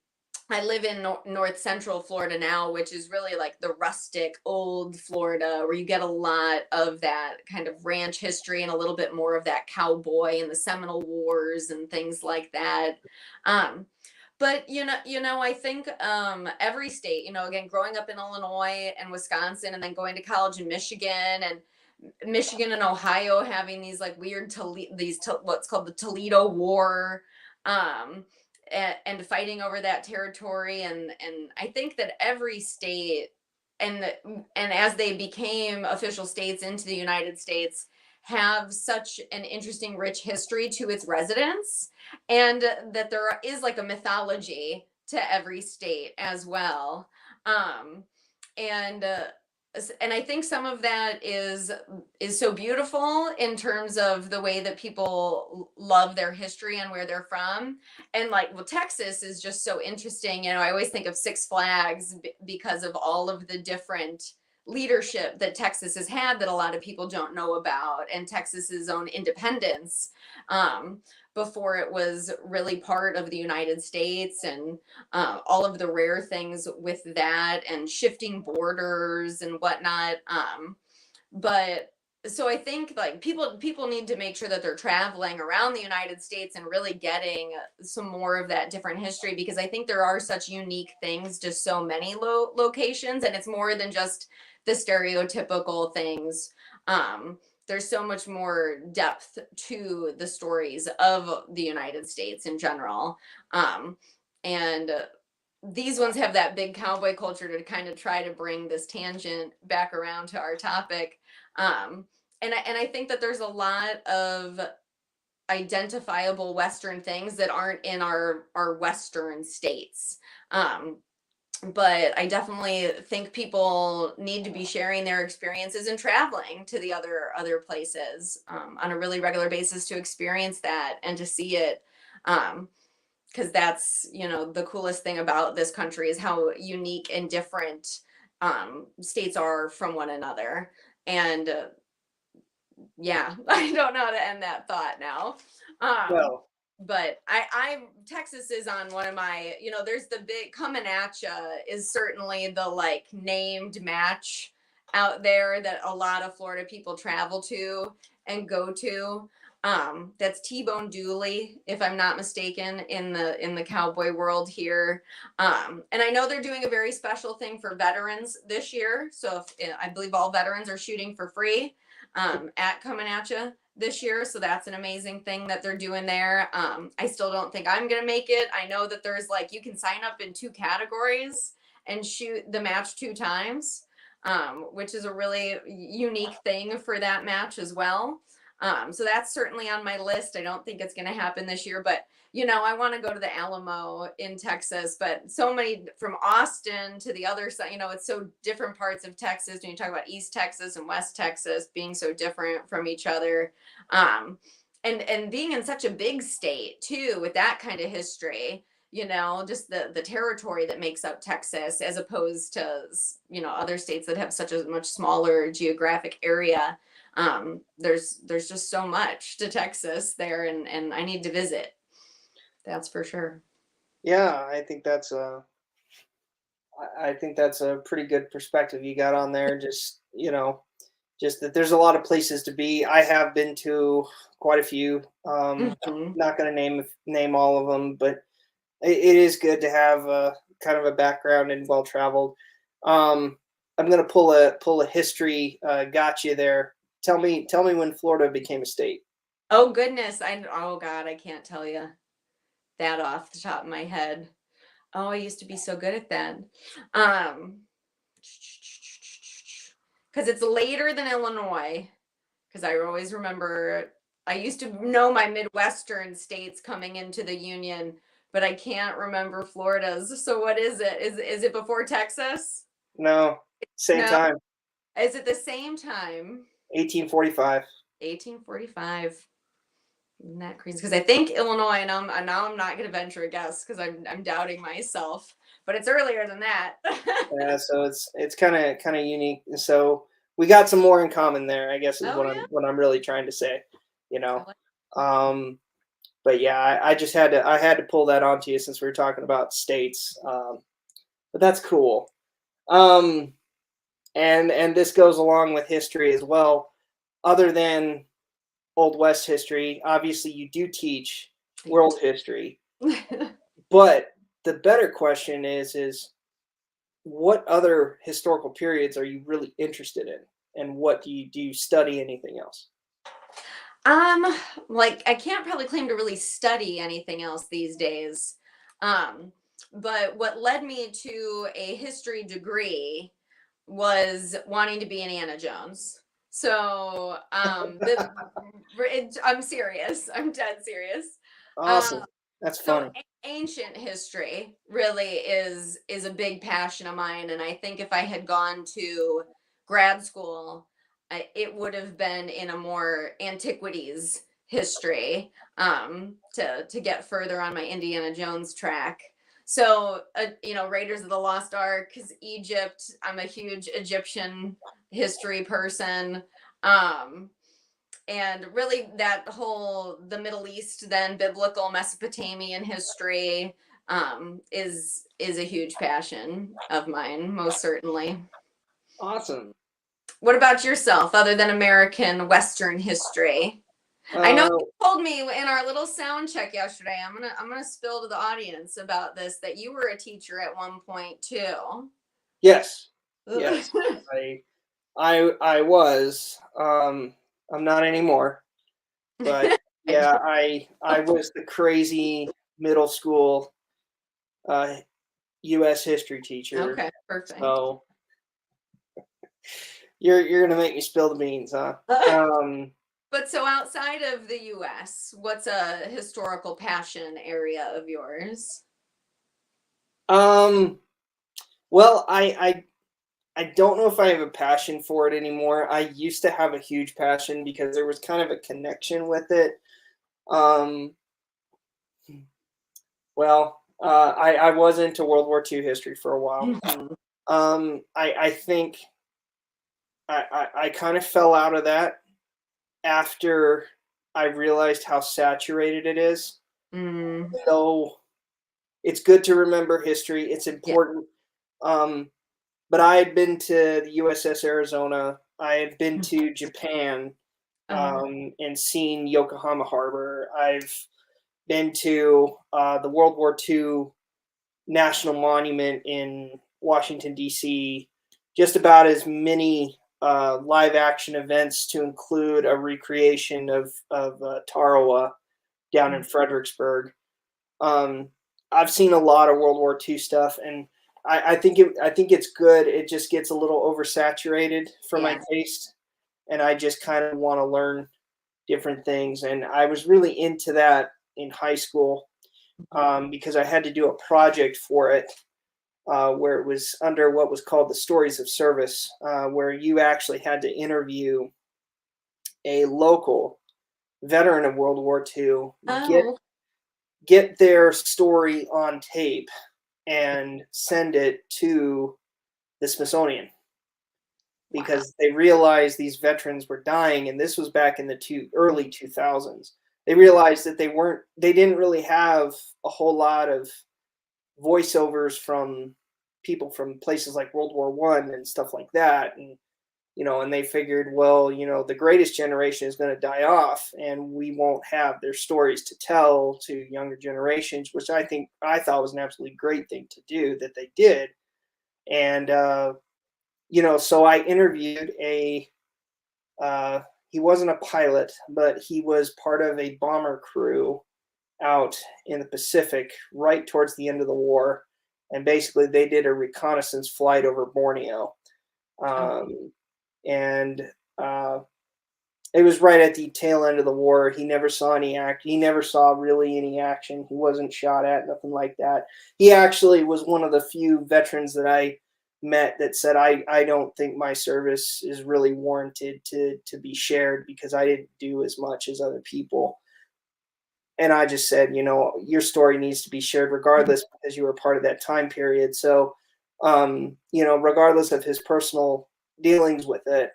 I live in North Central Florida now, which is really like the rustic old Florida, where you get a lot of that kind of ranch history and a little bit more of that cowboy and the Seminole Wars and things like that. Um, but I think every state, again, growing up in Illinois and Wisconsin, and then going to college in Michigan, and Michigan and Ohio having these like weird what's called the Toledo War. Um, and fighting over that territory, and I think that every state, and as they became official states into the United States, have such an interesting rich history to its residents, and that there is like a mythology to every state as well. Um and uh, and I think some of that is so beautiful in terms of the way that people love their history and where they're from. And like, well, Texas is just so interesting. I always think of Six Flags because of all of the different leadership that Texas has had that a lot of people don't know about, and Texas's own independence, um, before it was really part of the United States, and all of the rare things with that, and shifting borders and whatnot. But so I think like people need to make sure that they're traveling around the United States and really getting some more of that different history, because I think there are such unique things to so many locations, and it's more than just the stereotypical things. There's so much more depth to the stories of the United States in general. And these ones have that big cowboy culture to kind of try to bring this tangent back around to our topic. Um, and I think that there's a lot of identifiable Western things that aren't in our Western states. Um, but I definitely think people need to be sharing their experiences and traveling to the other places, on a really regular basis, to experience that and to see it. Because that's, the coolest thing about this country is how unique and different states are from one another. And yeah, I don't know how to end that thought now. Um, Well, but I Texas is on one of my, there's the big Coming At Ya is certainly the like named match out there that a lot of Florida people travel to and go to. That's T-Bone Dooley, if I'm not mistaken, in the cowboy world here. And I know they're doing a very special thing for veterans this year. So I believe all veterans are shooting for free at Coming At Ya this year. So that's an amazing thing that they're doing there. I still don't think I'm going to make it. I know that there's like, you can sign up in 2 categories and shoot the match 2 times, which is a really unique thing for that match as well. So that's certainly on my list. I don't think it's going to happen this year, but I want to go to the Alamo in Texas, but so many from Austin to the other side, it's so different parts of Texas when you talk about East Texas and West Texas being so different from each other. Um, and being in such a big state too, with that kind of history, just the territory that makes up Texas, as opposed to other states that have such a much smaller geographic area. There's just so much to Texas there, and I need to visit. That's for sure. Yeah, I think that's a pretty good perspective you got on there. Just that there's a lot of places to be. I have been to quite a few. Mhm. Not going to name all of them, but it is good to have a kind of a background and well traveled. I'm going to pull a history gotcha there. Tell me when Florida became a state. Oh goodness, oh God, I can't tell you that off the top of my head. Oh, I used to be so good at that. Um, because it's later than Illinois. Because I always remember I used to know my Midwestern states coming into the Union, but I can't remember Florida's. So what is it? Is it before Texas? No, same No. time, Is it the same time? 1845. 1845. Isn't that crazy? Because I think Illinois, and now I'm not going to venture a guess because I'm doubting myself, but it's earlier than that. Yeah, so it's kind of unique. So we got some more in common there, I guess, is Oh yeah. what I'm really trying to say. You I know, like- um, but yeah, I just I had to pull that onto you since we were talking about states. But that's cool. Um, and this goes along with history as well. Other than Old West history, obviously you do teach world history, but the better question is what other historical periods are you really interested in, and what do you study anything else? Um, like I can't probably claim to really study anything else these days. Um, but what led me to a history degree was wanting to be an Anna Jones. So, I'm serious. I'm dead serious. Um, Awesome, that's so funny. ancient history really is a big passion of mine, and I think if I had gone to grad school, it would have been in a more antiquities history, to get further on my Indiana Jones track. So, Raiders of the Lost Ark, Egypt. I'm a huge Egyptian history person. Um, and really that whole the Middle East, then biblical Mesopotamian history, is a huge passion of mine, most certainly. Awesome. What about yourself, other than American Western history? I know Uh, you told me in our little sound check yesterday. I'm gonna spill to the audience about this, that you were a teacher at one point too. yes, yes, I was. I'm not anymore, but yeah, I was the crazy middle school uh, U.S. history teacher. Okay, perfect. So you're gonna make me spill the beans, huh? Um, But so outside of the US, what's a historical passion area of yours? um, well, I don't know if I have a passion for it anymore. I used to have a huge passion because there was kind of a connection with it. Um, I was into World War II history for a while. Mhm. I think I kind of fell out of that after I realized how saturated it is. Mm, So it's good to remember history. It's yeah. important. Um, but I had been to the USS Arizona. I had been to Japan Oh, and seen Yokohama Harbor. I've been to the World War II National Monument in Washington, D.C., just about as many live action events to include a recreation of Tarawa down in mm, Fredericksburg. Um, I've seen a lot of World War II stuff, and I think it's good. It just gets a little oversaturated for my yeah. taste, and I just kind of want to learn different things. And I was really into that in high school because I had to do a project for it where it was under what was called the Stories of Service, where you actually had to interview a local veteran of World War II Oh, get their story on tape and send it to the Smithsonian wow. because they realized these veterans were dying, and this was back in the early 2000s. They realized that they didn't really have a whole lot of voiceovers from people from places like World War One and stuff like that, and and they figured, well, the greatest generation is going to die off, and we won't have their stories to tell to younger generations, which I thought was an absolutely great thing to do that they did. And so I interviewed uh, he wasn't a pilot, but he was part of a bomber crew out in the Pacific right towards the end of the war. And basically, they did a reconnaissance flight over Borneo. Oh, And it was right at the tail end of the war. He never saw He never saw really any action. He wasn't shot at, nothing like that. He actually was one of the few veterans that I met that said, I don't think my service is really warranted to be shared because I didn't do as much as other people. And I just said, your story needs to be shared regardless because you were part of that time period. So, regardless of his personal dealings with it,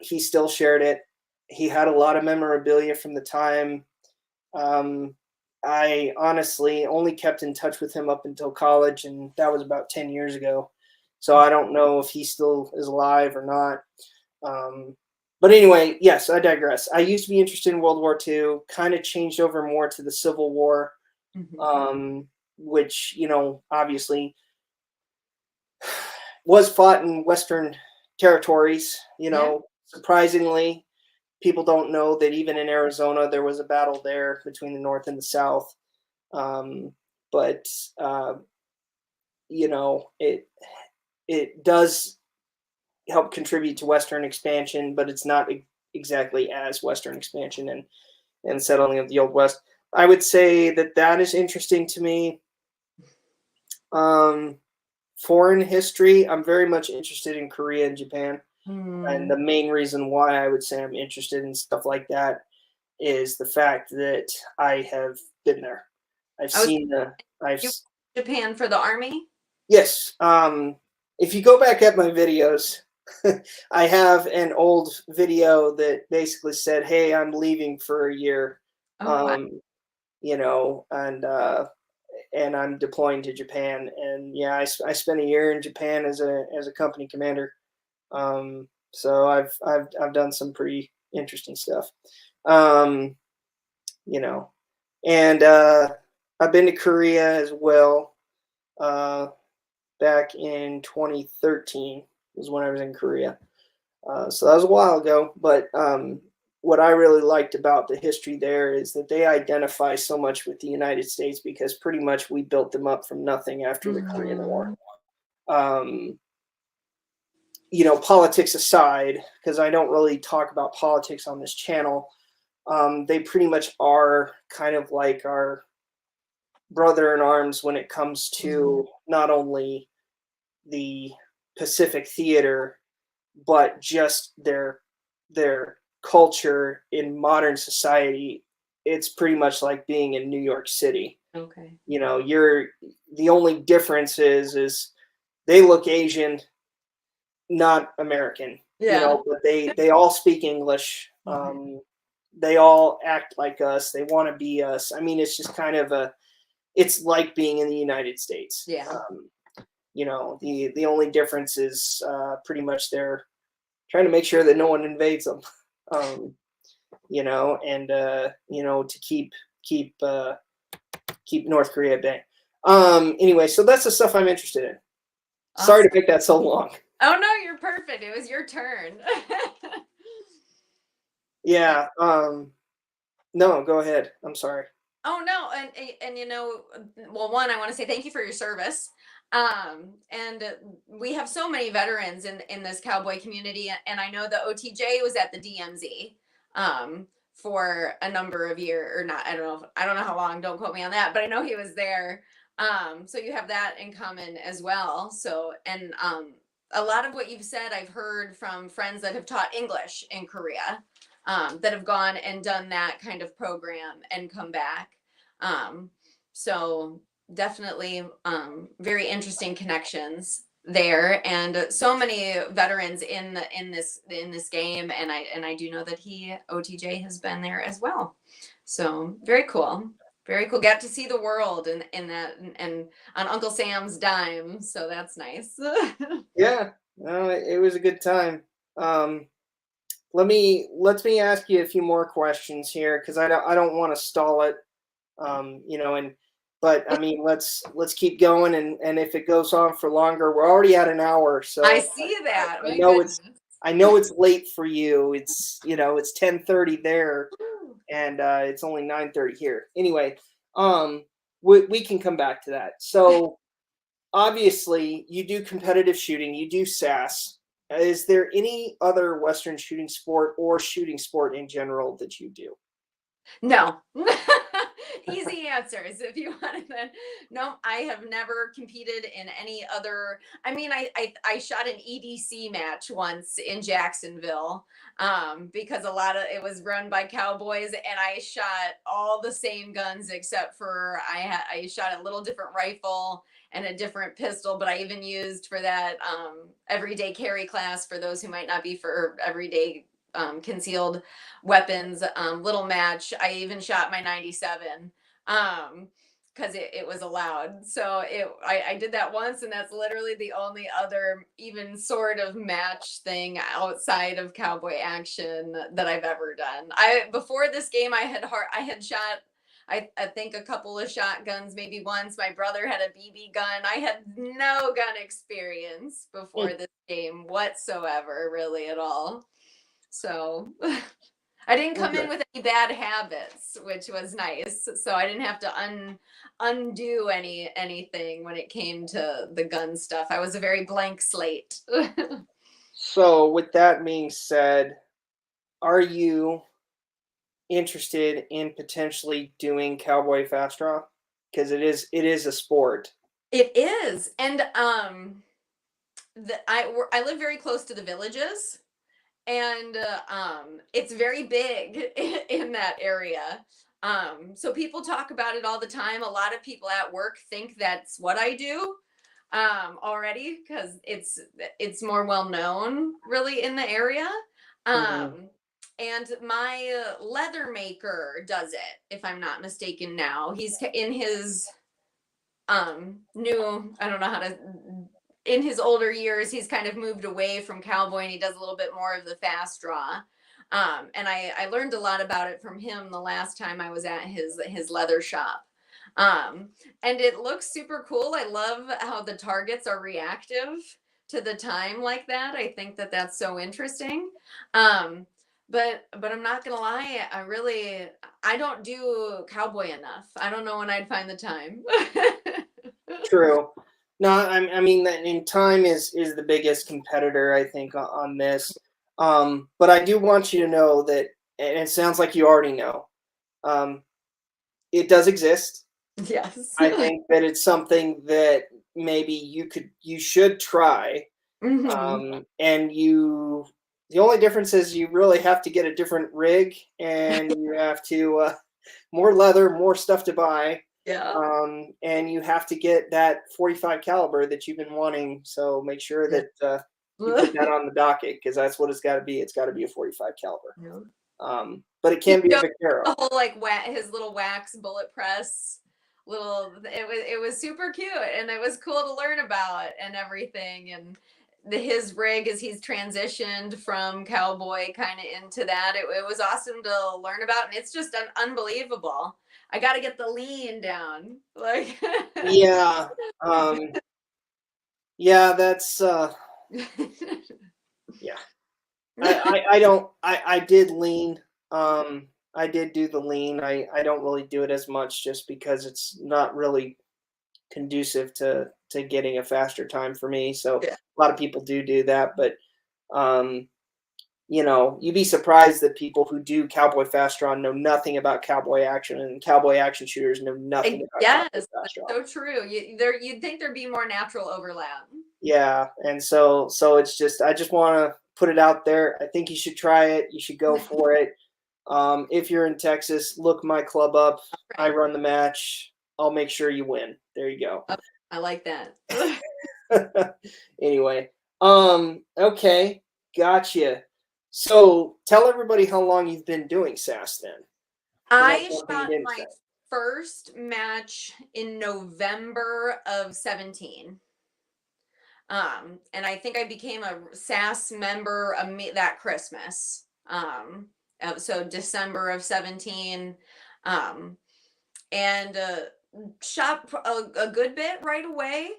he still shared it. He had a lot of memorabilia from the time. Um, I honestly only kept in touch with him up until college, and that was about 10 years ago. So I don't know if he still is alive or not. But anyway, yes, I digress. I used to be interested in World War II, kind of changed over more to the Civil War, mhm. which, obviously was fought in Western territories. Yeah. Surprisingly, people don't know that even in Arizona, there was a battle there between the North and the South. But, it does help contribute to Western expansion, but it's not exactly as Western expansion and settling of the Old West. I would say that is interesting to me. Um, Foreign history, I'm very much interested in Korea and Japan. And Hmm. the main reason why I would say I'm interested in stuff like that is the fact that I have been there. I've I was seen the I've you Japan for the army. Yes. If you go back at my videos, I have an old video that basically said, "Hey, I'm leaving for a year." Oh, wow. Um, you know, and I'm deploying to Japan. And yeah, I spent a year in Japan as a company commander. So I've done some pretty interesting stuff. Um, you know, and I've been to Korea as well. Uh, Back in 2013 was when I was in Korea. So that was a while ago. But what I really liked about the history there is that they identify so much with the United States because pretty much we built them up from nothing after the Korean War. Mhm. Um, Politics aside, because I don't really talk about politics on this channel, they pretty much are kind of like our brother in arms when it comes Mhm. to not only the Pacific theater, but just their culture in modern society. It's pretty much like being in New York City. Okay. You're the only difference is they look Asian, not American. Yeah. But they all speak English. Mhm. They all act like us. They want to be us. I mean, it's just kind of it's like being in the United States. Yeah. The only difference is pretty much they're trying to make sure that no one invades them. Um, and to keep North Korea at bay. Anyway, so that's the stuff I'm interested in. Sorry Awesome. to make that so long. Oh no, you're perfect. It was your turn. Yeah. Yeah. No, go ahead. I'm sorry. Oh no, and well, one, I want to say thank you for your service. And we have so many veterans in this cowboy community, and I know the OTJ was at the DMZ for a number of years, or not. I don't know how long. Don't quote me on that, but I know he was there. So you have that in common as well. So, and a lot of what you've said, I've heard from friends that have taught English in Korea. that have gone and done that kind of program and come back. So definitely very interesting connections there, and so many veterans in this game, and I do know that OTJ has been there as well. So very cool. Very cool. Got to see the world in that and on Uncle Sam's dime. So that's nice. Yeah, no, it was a good time. Let me ask you a few more questions here because I don't want to stall it. But I mean let's keep going, and if it goes on for longer, we're already at an hour. So I see that. I My know goodness. it's late for you. It's it's 10:30 there, and it's only 9:30 here. Anyway, we can come back to that. So obviously you do competitive shooting, you do SAS. Is there any other Western shooting sport or shooting sport in general that you do? No. Easy answers if you want to. No, I have never competed in any other. I mean, I shot an EDC match once in Jacksonville because a lot of it was run by cowboys, and I shot all the same guns except for I shot a little different rifle and a different pistol, but I even used for that everyday carry class for those who might not be for everyday concealed weapons little match. I even shot my 97 because it was allowed. So I did that once, and that's literally the only other even sort of match thing outside of cowboy action that I've ever done. Before this game I had shot I think a couple of shotguns, maybe once. My brother had a BB gun. I had no gun experience before this game whatsoever, really at all. So I didn't come in with any bad habits, which was nice. So I didn't have to undo anything when it came to the gun stuff. I was a very blank slate. So with that being said, are you interested in potentially doing cowboy fast draw? Because it is a sport. It is. And I live very close to the villages, and it's very big in that area. So people talk about it all the time. A lot of people at work think that's what I do already because it's more well known really in the area. And my leather maker does it, if I'm not mistaken. Now he's in his new, I don't know how to, in his older years, he's kind of moved away from cowboy, and he does a little bit more of the fast draw. And I learned a lot about it from him the last time I was at his leather shop. And it looks super cool. I love how the targets are reactive to the time like that. I think that that's so interesting. But I'm not gonna lie, I don't do cowboy enough. I don't know when I'd find the time. True. No, I mean that in time is the biggest competitor, I think, on this. But I do want you to know that, and it sounds like you already know, it does exist. Yes. I think that it's something that maybe you should try. And the only difference is you really have to get a different rig, and you have to more leather, more stuff to buy. Yeah. And you have to get that 45 caliber that you've been wanting. So make sure that you put that on the docket, because that's what it's got to be. It's got to be a 45 caliber. Yeah. But it can be a Vaquero. The whole his little wax bullet press it was super cute, and it was cool to learn about and everything. And his rig as he's transitioned from cowboy kind of into that, it was awesome to learn about, and it's just unbelievable. I got to get the lean down, like. Yeah. Yeah, that's yeah. I did lean. I did do the lean. I don't really do it as much just because it's not really conducive to getting a faster time for me. So Yeah. a lot of people do that, but you'd be surprised that people who do cowboy fast draw know nothing about cowboy action, and cowboy action shooters know nothing about yes, cowboy fast draw. so true. You'd think there'd be more natural overlap. Yeah, and so it's just I just want to put it out there. I think you should try it. You should go for it. If you're in Texas, look my club up. I Right. run the match. I'll make sure you win. There you go. Oh, I like that. Anyway, okay, gotcha. So tell everybody how long you've been doing SAS then. 'Cause that's I one thing you shot didn't my say. first match in November of 17. And I think I became a SAS member that Christmas. So December of 17. Um, and shot a good bit right away.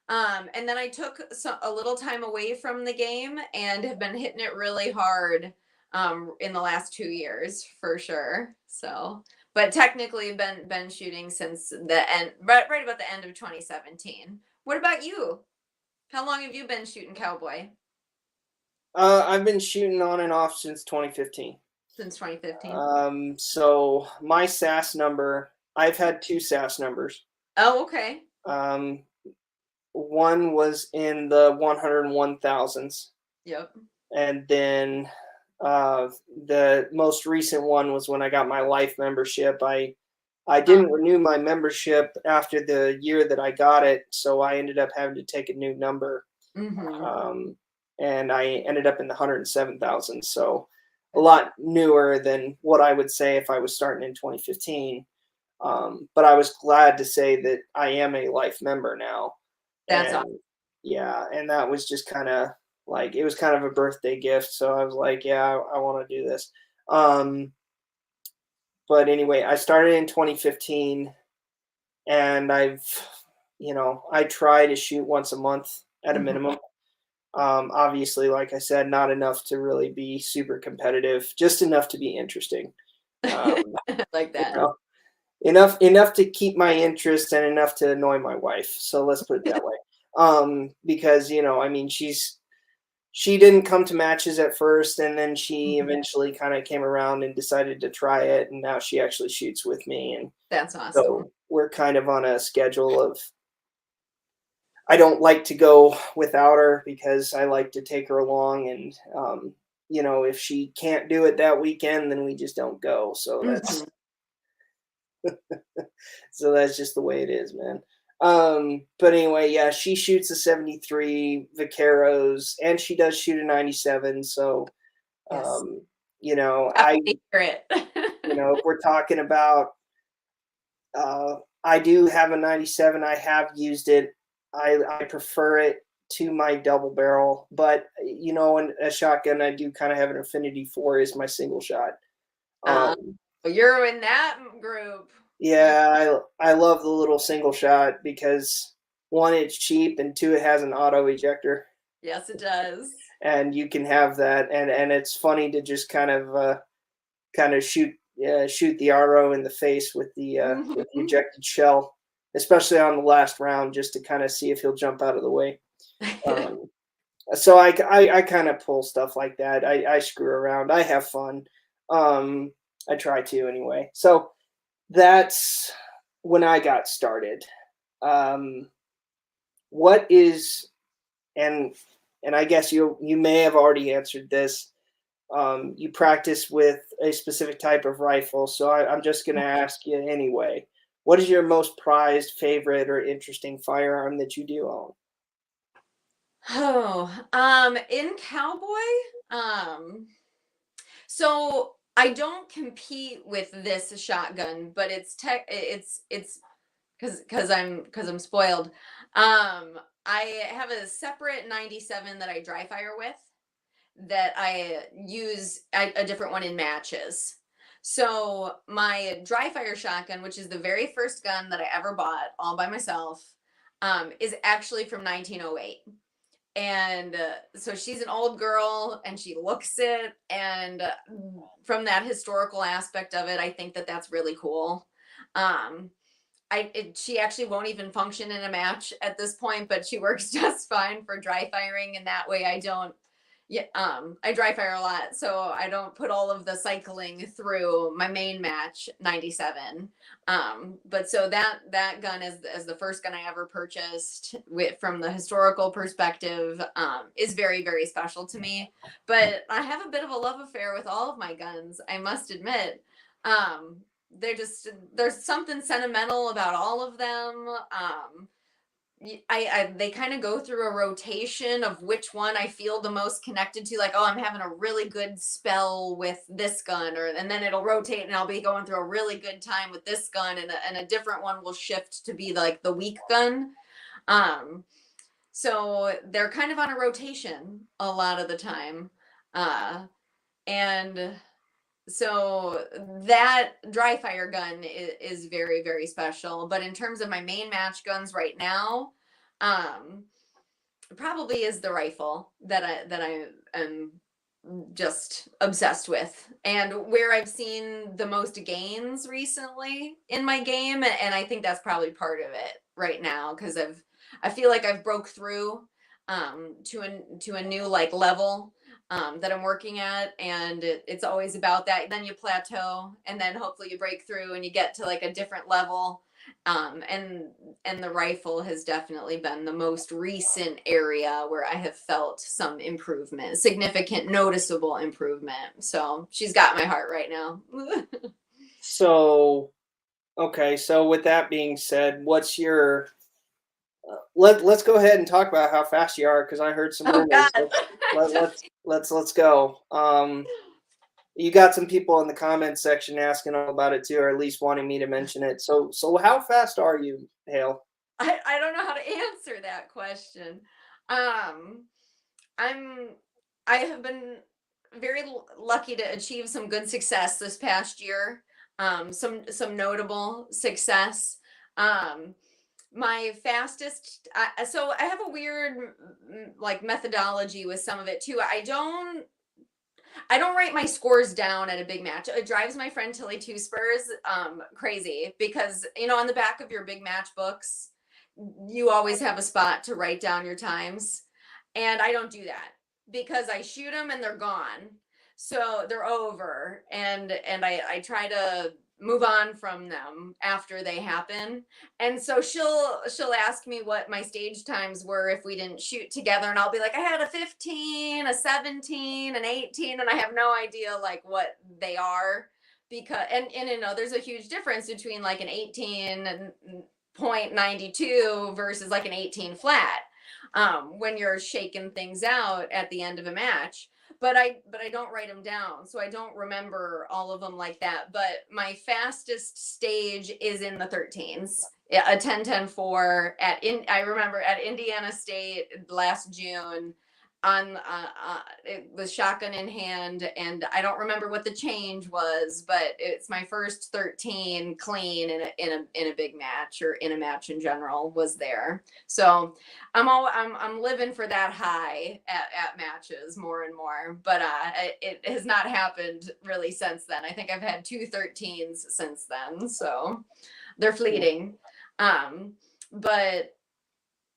And then I took a little time away from the game and have been hitting it really hard in the last 2 years for sure. So, but technically been shooting since the end, right about the end of 2017. What about you? How long have you been shooting cowboy? I've been shooting on and off since 2015. Since 2015. So my SAS number, I've had two SAS numbers. Oh, okay. Um, one was in the 101,000s, Yep. and then the most recent one was when I got my life membership. I didn't renew my membership after the year that I got it, so I ended up having to take a new number. Mm-hmm. And I ended up in the 107,000. So a lot newer than what I would say if I was starting in 2015. But I was glad to say that I am a life member now. That's And awesome. yeah, and that was just kind of like, it was kind of a birthday gift. So I was like, yeah, I want to do this. But anyway, I started in 2015 and I try to shoot once a month at a Mhm. minimum. Obviously, like I said, not enough to really be super competitive, just enough to be interesting. Um, Like you that. know, enough to keep my interest and enough to annoy my wife. So let's put it that way. Because I mean, she didn't come to matches at first, and then she Mhm. eventually kind of came around and decided to try it, and now she actually shoots with me, and That's awesome. so we're kind of on a schedule of. I don't like to go without her because I like to take her along, and if she can't do it that weekend, then we just don't go. So Mhm. that's just the way it is, man. But anyway, yeah, she shoots a 73 Vaqueros, and she does shoot a 97. So Yes. um, Top favorite. if we're talking about, uh, I do have a 97. I have used it. I prefer it to my double barrel, but in a shotgun, I do kind of have an affinity for is my single shot. Uh, Um, you're in that group. yeah, I love the little single shot because one, it's cheap, and two, it has an auto ejector, Yes, it does. and you can have that, and it's funny to just kind of shoot the RO in the face with the Mhm. ejected shell, especially on the last round, just to kind of see if he'll jump out of the way. Um, so I kind of pull stuff like that. I screw around. I have fun. I try to anyway. So that's when I got started. Um, what is and and I guess you may have already answered this. You practice with a specific type of rifle, so I'm just going to ask you anyway. What is your most prized, favorite, or interesting firearm that you do own? Oh, in cowboy, um, so I don't compete with this shotgun, but it's because I'm spoiled. I have a separate 97 that I dry fire with that I use a different one in matches. So my dry fire shotgun, which is the very first gun that I ever bought all by myself, is actually from 1908. And so she's an old girl and she looks it, and from that historical aspect of it, I think that that's really cool. um she actually won't even function in a match at this point, but she works just fine for dry firing, and that way I don't Yeah, I dry fire a lot, so I don't put all of the cycling through my main match 97. But so that gun is the first gun I ever purchased with from the historical perspective, is very, very special to me. But I have a bit of a love affair with all of my guns, I must admit. They're just there's something sentimental about all of them. They kind of go through a rotation of which one I feel the most connected to. Like, oh, I'm having a really good spell with this gun, and then it'll rotate, and I'll be going through a really good time with this gun, and a different one will shift to be like the weak gun. So they're kind of on a rotation a lot of the time, and so that dry fire gun is very, very special. But in terms of my main match guns right now, um probably is the rifle that I am just obsessed with, and where I've seen the most gains recently in my game, and I think that's probably part of it right now, because I feel like I've broke through to a new like level that I'm working at, and it's always about that. Then you plateau, and then hopefully you break through and you get to like a different level. And the rifle has definitely been the most recent area where I have felt some improvement, significant, noticeable improvement. So she's got my heart right now. So, okay. So with that being said, what's your let's go ahead and talk about how fast you are, because I heard some Oh rumors. God. Let's go. You got some people in the comments section asking all about it too, or at least wanting me to mention it. So how fast are you, Hale? I don't know how to answer that question. Um, I'm I have been very lucky to achieve some good success this past year. Some notable success. Um, my fastest. So I have a weird like methodology with some of it too. I don't write my scores down at a big match. It drives my friend Tilly Two Spurs crazy, because on the back of your big match books, you always have a spot to write down your times, and I don't do that because I shoot them and they're gone, so they're over, and I try to move on from them after they happen. And so she'll ask me what my stage times were if we didn't shoot together, and I'll be like, I had a 15, a 17, an 18, and I have no idea like what they are, because there's a huge difference between like an 18.92 versus like an 18 flat, when you're shaking things out at the end of a match. But I don't write them down, so I don't remember all of them like that. But my fastest stage is in the 13s. Yeah, a 10-10-4 I remember at Indiana State last June, on it was shotgun in hand, and I don't remember what the change was, but it's my first 13 clean in a big match, or in a match in general, was there. So I'm living for that high at matches more and more, but it has not happened really since then. I think I've had 2 13s since then, so they're fleeting. But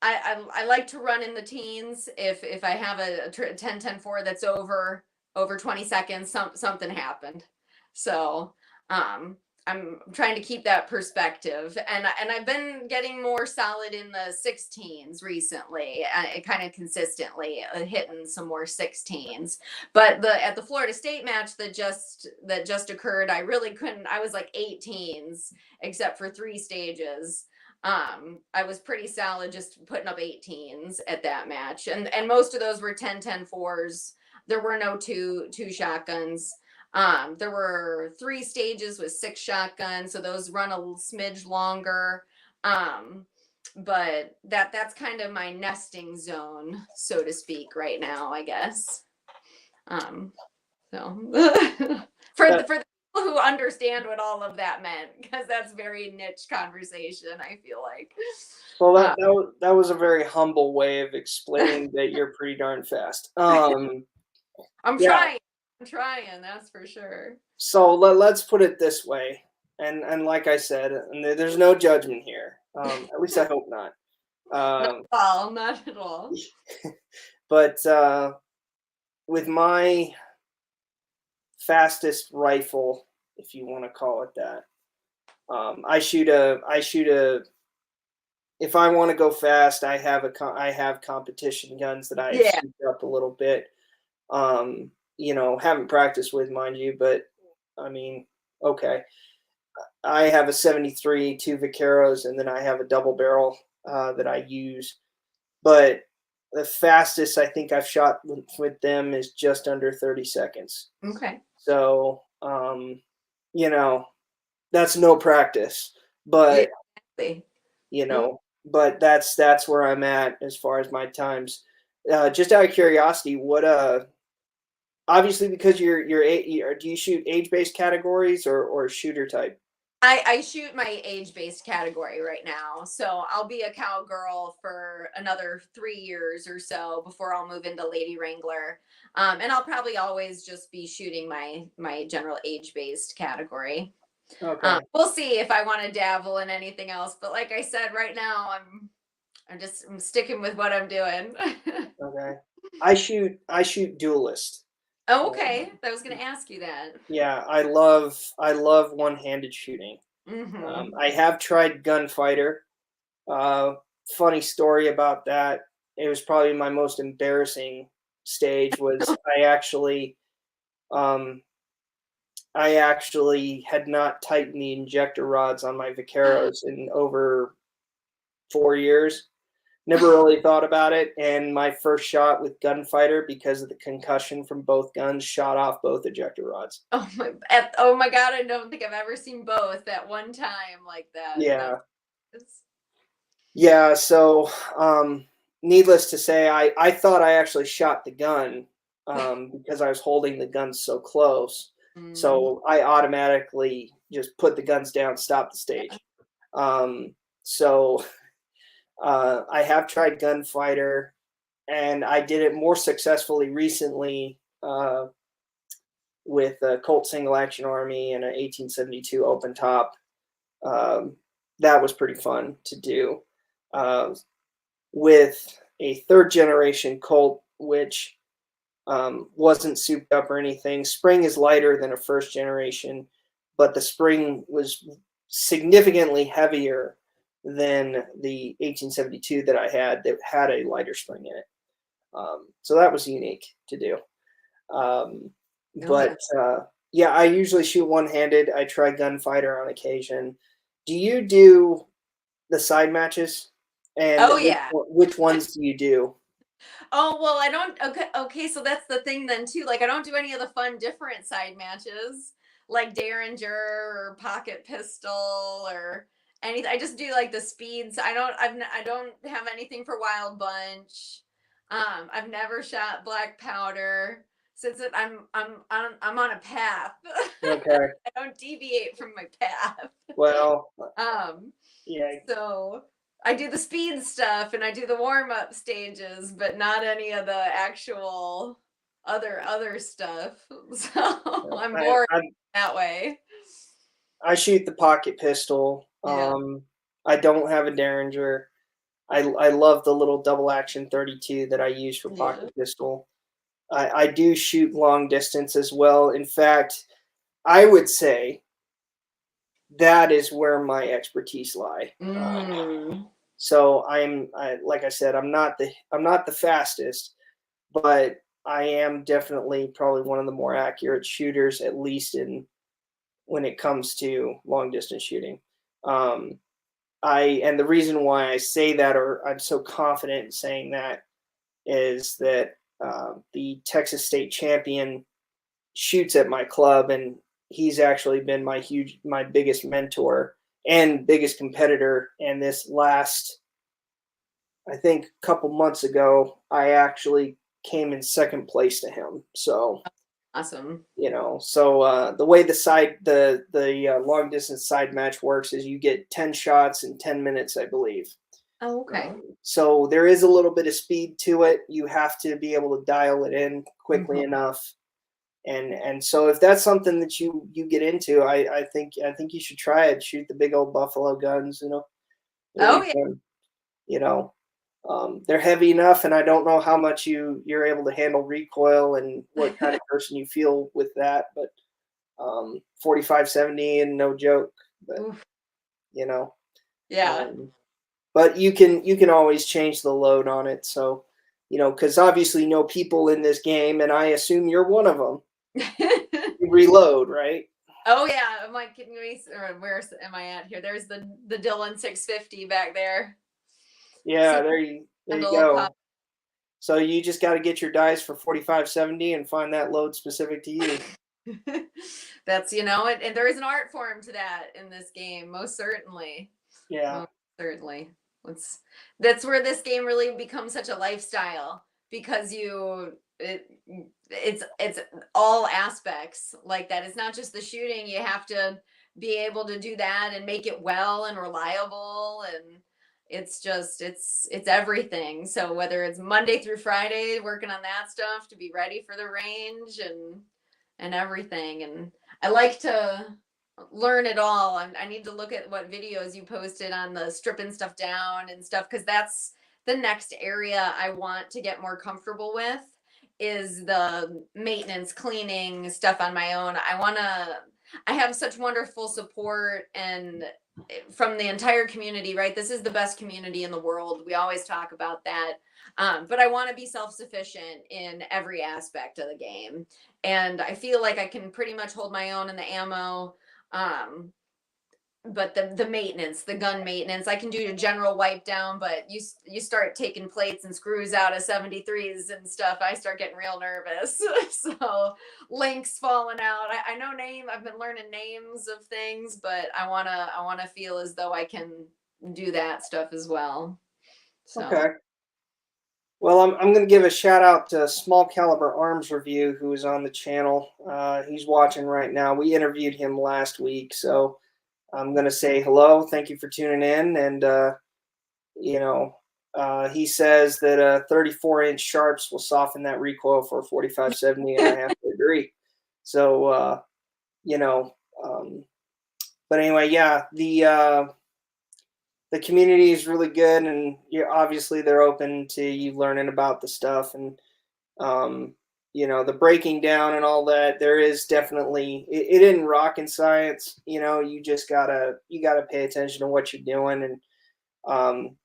I like to run in the teens if I have a 10-10-4 that's over 20 seconds, something happened. So I'm trying to keep that perspective, and I've been getting more solid in the 16s recently, kind of consistently hitting some more 16s. But at the Florida State match that just occurred, I really couldn't. I was like 18s except for 3 stages. I was pretty solid just putting up 18s at that match, and most of those were 10-10-4s. There were no two shotguns. There were 3 stages with 6 shotguns, so those run a little smidge longer. But that's kind of my nesting zone, so to speak, right now, I guess. So for the people who understand what all of that meant, because that's very niche conversation, I feel like. Well, that was a very humble way of explaining that you're pretty darn fast. I'm Yeah. trying, that's for sure. So let's put it this way, and like I said, and there's no judgment here. At least I hope not. Not at all. But with my fastest rifle, if you want to call it that, I shoot a. If I want to go fast, I have competition guns that I Yeah. shoot up a little bit. Haven't practiced with, mind you, but I mean, okay. I have a 73, two Vaqueros, and then I have a double barrel that I use. But the fastest I think I've shot with them is just under 30 seconds. Okay. So, that's no practice, but Exactly. but that's where I'm at as far as my times. Just out of curiosity, what obviously because do you shoot age-based categories or shooter type? I shoot my age-based category right now. So I'll be a cowgirl for another 3 years or so before I'll move into Lady Wrangler. And I'll probably always just be shooting my general age-based category. Okay. We'll see if I want to dabble in anything else. But like I said, right now I'm sticking with what I'm doing. Okay. I shoot duelist. Oh, okay. I was gonna ask you that. Yeah, I love one-handed shooting. Mm-hmm. I have tried gunfighter. Uh, Funny story about that. It was probably my most embarrassing stage. Was um, I actually had not tightened the injector rods on my Vaqueros in over 4 years. Never really thought about it, and my first shot with Gunfighter, because of the concussion from both guns, shot off both ejector rods. Oh my God! I don't think I've ever seen both at one time like that. Yeah, That's yeah. So, needless to say, I thought I actually shot the gun because I was holding the gun so close. mm, So I automatically just put the guns down, stopped the stage. So I have tried Gunfighter, and I did it more successfully recently with a Colt Single Action Army and an 1872 open top. That was pretty fun to do. Uh, with a third generation Colt, which wasn't souped up or anything. Spring is lighter than a first generation, but the spring was significantly heavier than the 1872 that I had that had a lighter spring in it. So that was unique to do. Um, oh yeah. but yeah, I usually shoot one-handed. I try gunfighter on occasion. Do you do the side matches? And Oh yeah. which ones do you do? Oh well, I don't. Okay, okay. So that's the thing then too. Like I don't do any of the fun different side matches like Derringer or Pocket Pistol or anything. I just do like the speeds. I don't have anything for Wild Bunch. I've never shot Black Powder since I'm on a path. Okay. I don't deviate from my path. Well, Um, yeah, so I do the speed stuff and I do the warm up stages, but not any of the actual other stuff. So I'm I, bored I that way. I shoot the pocket pistol. Yeah. I don't have a Derringer. I love the little double action 32 that I use for Yeah. pocket pistol. I do shoot long distance as well. In fact, I would say that is where my expertise lie. Mm. So like I said, I'm not the fastest, but I am definitely probably one of the more accurate shooters, at least in when it comes to long distance shooting. Um, and the reason why I say that, or I'm so confident in saying that, is that the Texas State champion shoots at my club, and he's actually been my biggest mentor and biggest competitor. And this last, I think, couple months ago, I actually came in second place to him. So Awesome. the way the long distance side match works is you get 10 shots in 10 minutes, I believe. Oh, okay. So there is a little bit of speed to it. You have to be able to dial it in quickly Mhm. enough. And so if that's something that you get into, I think you should try it. Shoot the big old buffalo guns, it'll Oh be yeah. fun, you know. they're heavy enough, and I don't know how much you're able to handle recoil and what kind of person you feel with that, but 45-70 and no joke. But Oof. you know, Yeah. um, but you can always change the load on it. So because obviously no people in this game, and I assume you're one of them. You reload, right? Oh yeah, I'm like, can we, or where am I at here? There's the Dylan 650 back there. Yeah, See, there you little pup. go. So you just got to get your dice for 45-70 and find that load specific to you. That's and there is an art form to that in this game, most certainly. Yeah. Most certainly. That's where this game really becomes such a lifestyle, because it's all aspects like that. It's not just the shooting. You have to be able to do that and make it well and reliable, and it's everything. So whether it's Monday through Friday working on that stuff to be ready for the range and everything. And I like to learn it all. I need to look at what videos you posted on the stripping stuff down and stuff, because that's the next area I want to get more comfortable with, is the maintenance, cleaning stuff on my own. I have such wonderful support and from the entire community, right? This is the best community in the world. We always talk about that. But I want to be self-sufficient in every aspect of the game. And I feel like I can pretty much hold my own in the ammo. But the maintenance, the gun maintenance, I can do a general wipe down, but you start taking plates and screws out of 73s and stuff, I start getting real nervous. So links falling out. I know I've been learning names of things, but I wanna feel as though I can do that stuff as well. So Okay. Well, I'm going to give a shout out to Small Caliber Arms Review, who is on the channel. He's watching right now. We interviewed him last week, so I'm going to say hello. Thank you for tuning in. And he says that 34-inch sharps will soften that recoil for 45-70, and I have to agree. So you know, but anyway, yeah, the community is really good, and obviously they're open to you learning about the stuff, and the breaking down and all that. There is definitely it isn't rocket science. You gotta pay attention to what you're doing, and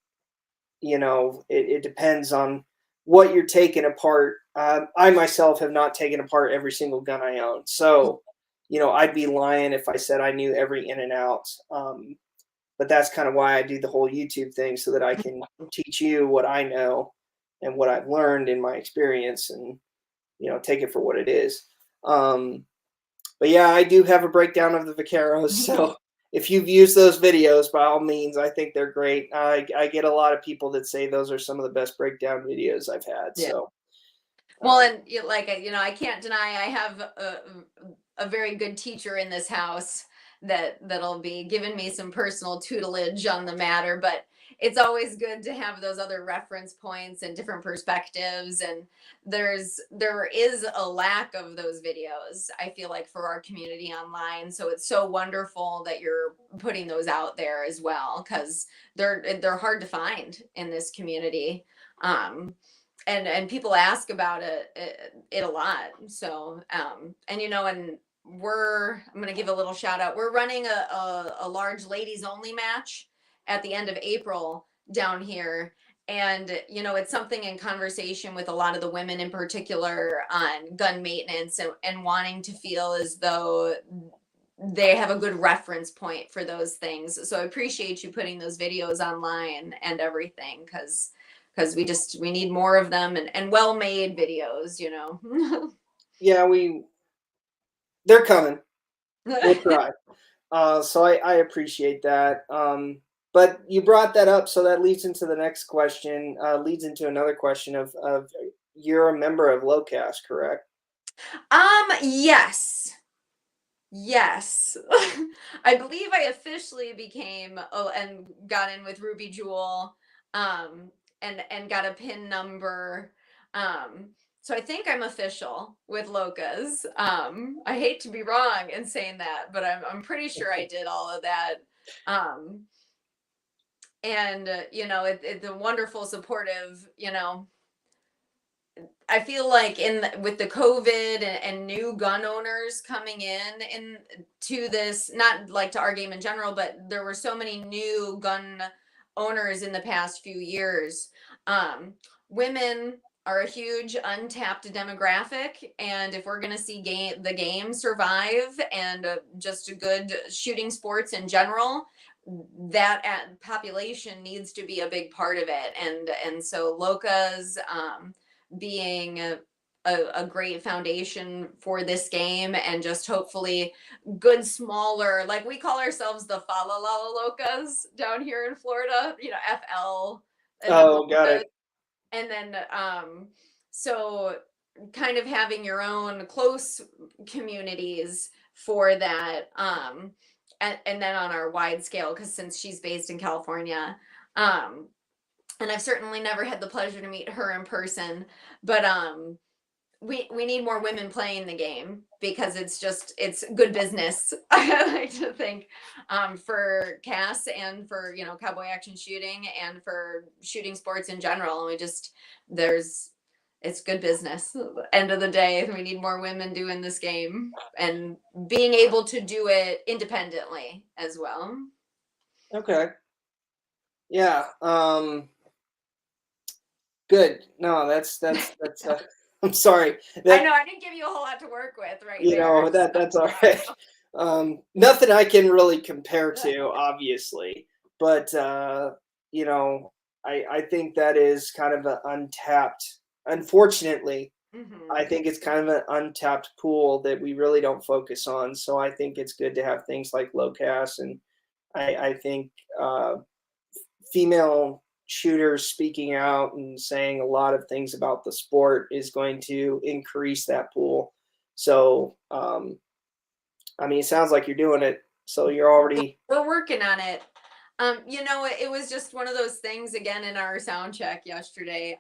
it depends on what you're taking apart. I myself have not taken apart every single gun I own, so I'd be lying if I said I knew every in and out. But that's kind of why I do the whole YouTube thing, so that I can teach you what I know and what I've learned in my experience, and take it for what it is. But yeah, I do have a breakdown of the Vaqueros, so if you've used those videos, by all means, I think they're great. I get a lot of people that say those are some of the best breakdown videos I've had. yeah. So Well, and I can't deny I have a very good teacher in this house that'll be giving me some personal tutelage on the matter. But it's always good to have those other reference points and different perspectives. And there is a lack of those videos, I feel like, for our community online. So it's so wonderful that you're putting those out there as well, because they're hard to find in this community. And people ask about it a lot. So and I'm going to give a little shout out. We're running a large ladies only match at the end of April down here. And it's something in conversation with a lot of the women in particular on gun maintenance, and wanting to feel as though they have a good reference point for those things. So I appreciate you putting those videos online and everything, because we need more of them, and well-made videos. yeah, they're coming. We'll try. So I appreciate that. But you brought that up, so that leads into the next question. Leads into another question of you're a member of LOCAS, correct? Yes. Yes. I believe I officially became, and got in with Ruby Jewel, and got a pin number. So I think I'm official with Locas. I hate to be wrong in saying that, but I'm pretty sure I did all of that. Um, And it's a wonderful, supportive, I feel like with the COVID and new gun owners coming in to this, not like to our game in general, but there were so many new gun owners in the past few years. Um, Women are a huge untapped demographic, and if we're going to see the game survive and just a good shooting sports in general, that population needs to be a big part of it. And so Loca's being a great foundation for this game, and just hopefully good smaller, like we call ourselves the Falalala Locas down here in Florida, FL, and then Oh, got Locas, it. and then so kind of having your own close communities for that, and then on our wide scale, because since she's based in California, and I've certainly never had the pleasure to meet her in person, but we need more women playing the game, because it's good business. I like to think, for Cass, and for cowboy action shooting, and for shooting sports in general. And it's good business. At the end of the day, we need more women doing this game and being able to do it independently as well. Okay. Yeah. Good. No, that's I'm sorry. I know I didn't give you a whole lot to work with right there. That's all right. Nothing I can really compare to, obviously, but I think that is kind of an untapped. Unfortunately, I Mm-hmm. think it's kind of an untapped pool that we really don't focus on. So I think it's good to have things like LOCAS, and I think female shooters speaking out and saying a lot of things about the sport is going to increase that pool. So, I mean, it sounds like you're doing it. So you're already. We're working on it. It was just one of those things, again, in our sound check yesterday.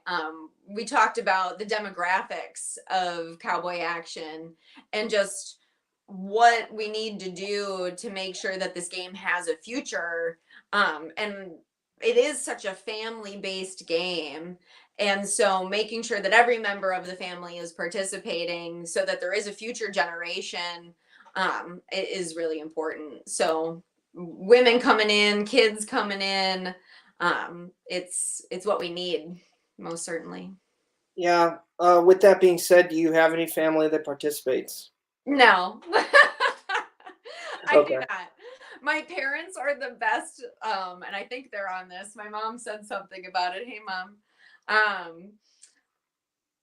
We talked about the demographics of cowboy action, and just what we need to do to make sure that this game has a future. And it is such a family-based game. And so making sure that every member of the family is participating, so that there is a future generation, it is really important. So women coming in, kids coming in, it's what we need, most certainly. Yeah. With that being said, do you have any family that participates? No. I do Okay. not. My parents are the best, and I think they're on this. My mom said something about it. Hey, mom. Um,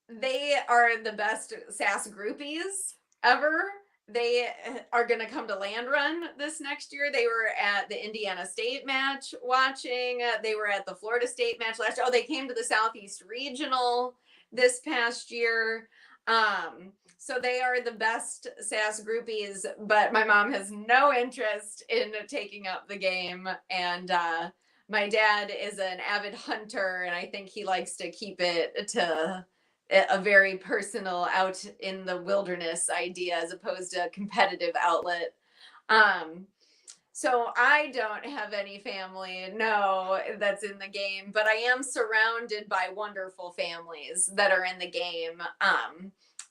they are the best SAS groupies ever. They are going to come to Land Run this next year. They were at the Indiana State match watching. They were at the Florida State match last year. Oh, they came to the Southeast Regional this past year. So they are the best SAS groupies, but my mom has no interest in taking up the game. And my dad is an avid hunter, and I think he likes to keep it to a very personal, out in the wilderness idea, as opposed to a competitive outlet. Um, so I don't have any family, no, that's in the game, but I am surrounded by wonderful families that are in the game.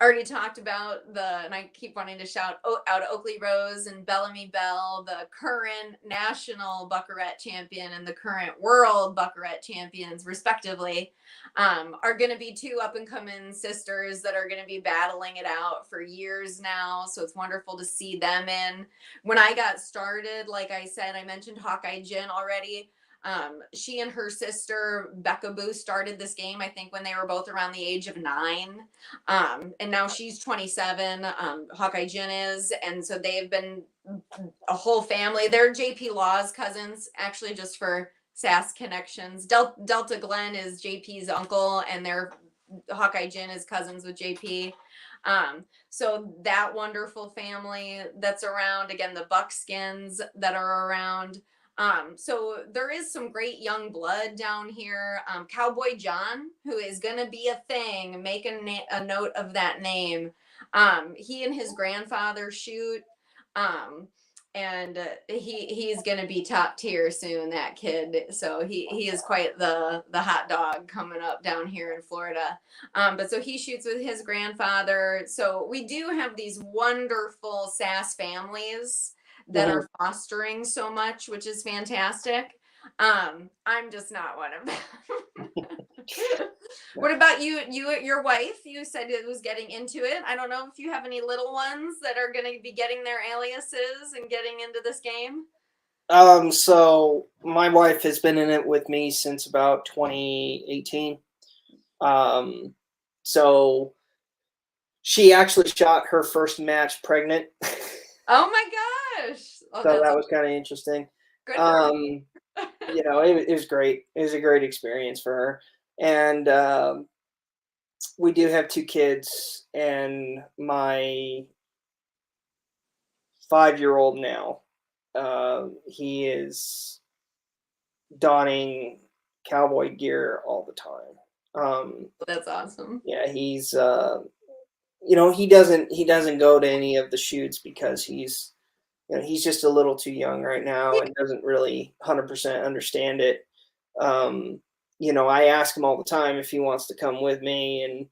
Already talked about and I keep wanting to shout out Oakley Rose and Bellamy Bell, the current national Buckarett champion and the current world Buckarett champions, respectively, are going to be two up and coming sisters that are going to be battling it out for years now. So it's wonderful to see them in. When I got started, like I said, I mentioned Hawkeye Jen already. She and her sister Becca Boo started this game, I think, when they were both around the age of 9. And now she's 27. Hawkeye Jen is, and so they've been a whole family. They're JP Law's cousins, actually, just for SAS connections. Delta Glenn is JP's uncle, and their Hawkeye Jen is cousins with JP. So that wonderful family that's around, again, the Buckskins that are around. So there is some great young blood down here. Cowboy John, who is going to be a thing, make a note of that name. He and his grandfather shoot. Um, and he's going to be top tier soon, that kid. So he is quite the hot dog coming up down here in Florida. But so he shoots with his grandfather. So we do have these wonderful SAS families that Mhm. are fostering so much, which is fantastic. I'm just not one of them. What about you? Your wife, you said it was getting into it. I don't know if you have any little ones that are going to be getting their aliases and getting into this game. So my wife has been in it with me since about 2018. Um, so she actually shot her first match pregnant. Oh my gosh! Oh, So that's that was kind of interesting. good for Um, her. it was great. It was a great experience for her. And we do have two kids, and my 5-year-old now, he is donning cowboy gear all the time. That's awesome. Yeah, he's he doesn't go to any of the shoots because he's just a little too young right now and doesn't really 100% understand it. Um, I ask him all the time if he wants to come with me, and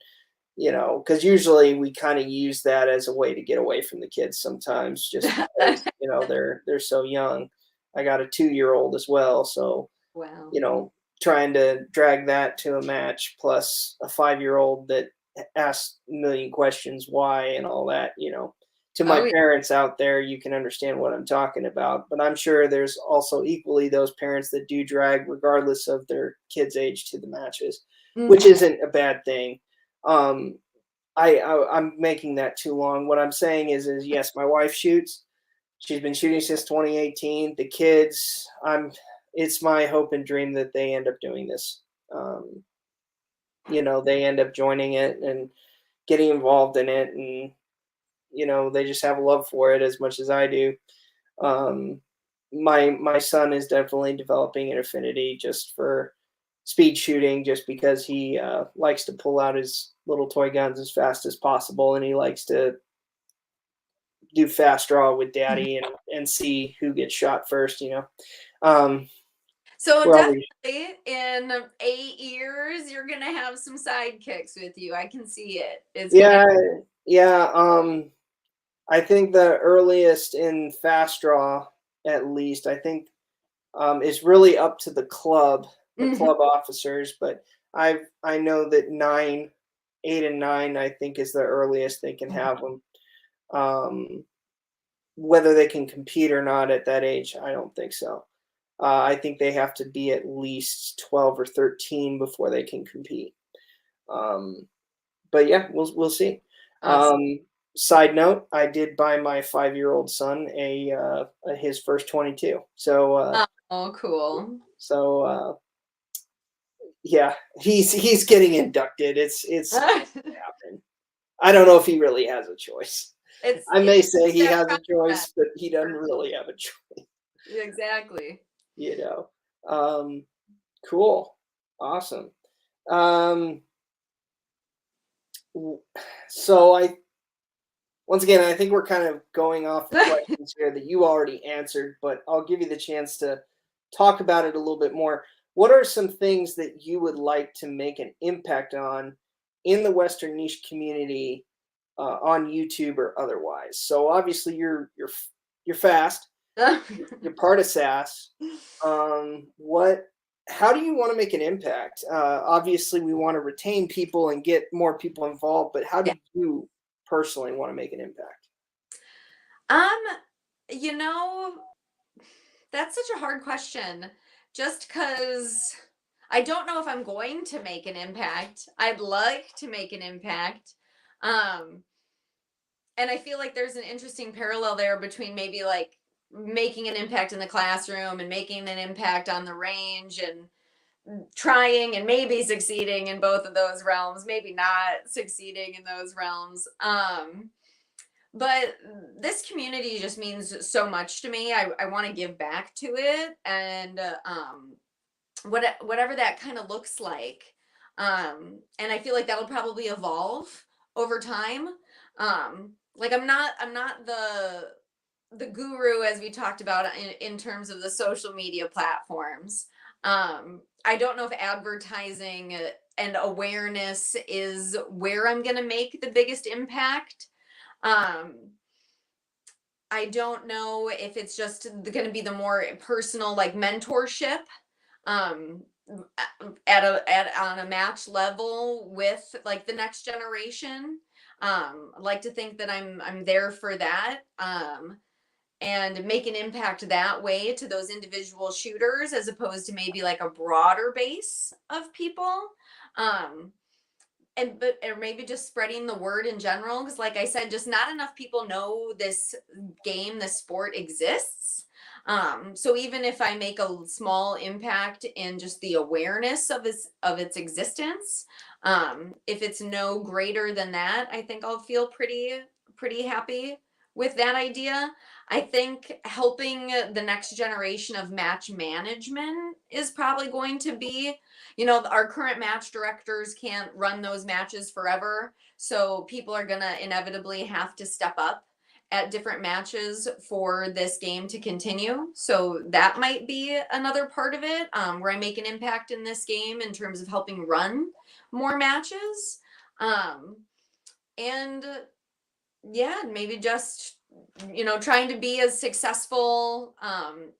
because usually we kind of use that as a way to get away from the kids sometimes, just because they're so young. I got a 2-year-old as well, so Wow. you know, trying to drag that to a match plus a 5-year-old that asks a million questions why and all that. To my Oh yeah. parents out there, you can understand what I'm talking about, but I'm sure there's also equally those parents that do drag regardless of their kids' age to the matches, which Mhm. isn't a bad thing. um I'm making that too long. What I'm saying is yes, my wife shoots. She's been shooting since 2018. The kids, it's my hope and dream that they end up doing this. Um, they end up joining it and getting involved in it, and they just have a love for it as much as I do. Um, my son is definitely developing an affinity just for speed shooting, just because he likes to pull out his little toy guns as fast as possible, and he likes to do fast draw with daddy and see who gets shot first. Um, So we're always definitely in 8 years, you're gonna have some sidekicks with you. I can see it. It's gonna. Yeah, yeah. I think the earliest in fast draw, at least, I think, is really up to the Mhm. club officers. But I know that 8 and 9, I think, is the earliest they can have them. Whether they can compete or not at that age, I don't think so. I think they have to be at least 12 or 13 before they can compete. Um, but yeah, we'll see. Awesome. Side note: I did buy my 5-year-old son his first 22. Oh, cool. Yeah, he's getting inducted. It's happening. I don't know if he really has a choice. I It's may say he that has a process. choice, but he doesn't really have a choice. Exactly. You know. Um, cool, awesome. Um, w- so I Once again, I think we're kind of going off the questions here that you already answered, but I'll give you the chance to talk about it a little bit more. What are some things that you would like to make an impact on in the Western niche community, on YouTube or otherwise? So obviously you're fast. You're part of SAS. What? How do you want to make an impact? Obviously, we want to retain people and get more people involved, but how Yeah. do you personally want to make an impact? Um, you know, that's such a hard question. Just because I don't know if I'm going to make an impact. I'd like to make an impact. Um, and I feel like there's an interesting parallel there between maybe like making an impact in the classroom and making an impact on the range and trying and maybe succeeding in both of those realms, maybe not succeeding in those realms. But this community just means so much to me. I want to give back to it, and whatever that kind of looks like. And I feel like that'll probably evolve over time. Like I'm not the guru, as we talked about in terms of the social media platforms. I don't know if advertising and awareness is where I'm going to make the biggest impact. Um, I don't know if it's just going to be the more personal, like mentorship, um, on a match level with like the next generation. I like to think that I'm there for that. And make an impact that way to those individual shooters as opposed to maybe like a broader base of people. Um, or maybe just spreading the word in general, because like I said, just not enough people know this game, this sport exists. So even if I make a small impact in just the awareness of its existence, if it's no greater than that, I think I'll feel pretty happy with that idea. I think helping the next generation of match management is probably going to be, our current match directors can't run those matches forever. So people are going to inevitably have to step up at different matches for this game to continue. So that might be another part of it, where I make an impact in this game in terms of helping run more matches. And yeah, maybe just trying to be as successful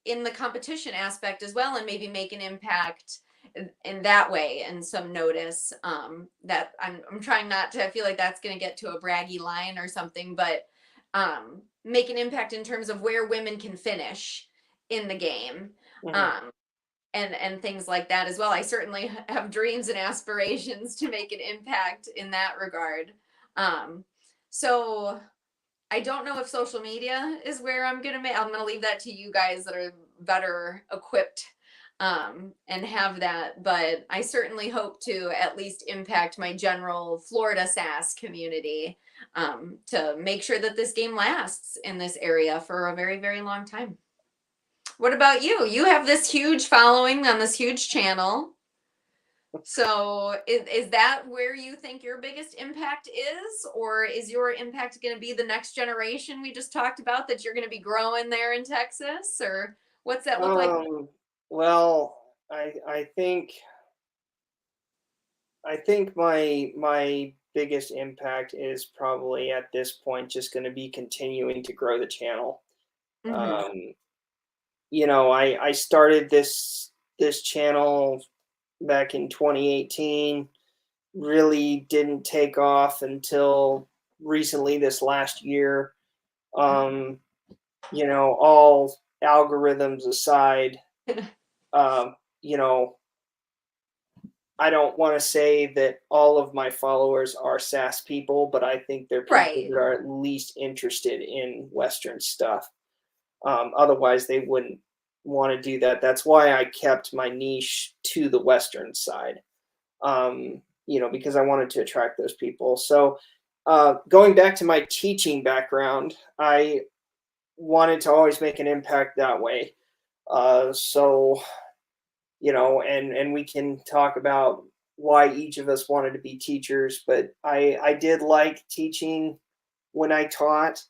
in the competition aspect as well, and maybe make an impact in that way and some notice. That I'm trying not to feel like that's going to get to a braggy line or something, but make an impact in terms of where women can finish in the game. And things like that as well. I certainly have dreams and aspirations to make an impact in that regard. So I don't know if social media is where I'm going to leave that to you guys that are better equipped and have that. But I certainly hope to at least impact my general Florida SAS community to make sure that this game lasts in this area for a very, very long time. What about you? You have this huge following on this huge channel. So is that where you think your biggest impact is, or is your impact going to be the next generation we just talked about that you're going to be growing there in Texas, or what's that look like? Well, I think my biggest impact is probably at this point just going to be continuing to grow the channel. Mm-hmm. I started this channel back in 2018, really didn't take off until recently this last year. All algorithms aside, you know, I don't want to say that all of my followers are SAS people, but I think they're people Right. that are at least interested in Western stuff. Otherwise, they wouldn't want to do that. That's why I kept my niche to the Western side, because I wanted to attract those people. So going back to my teaching background, I wanted to always make an impact that way. And we can talk about why each of us wanted to be teachers, but I did like teaching when I taught.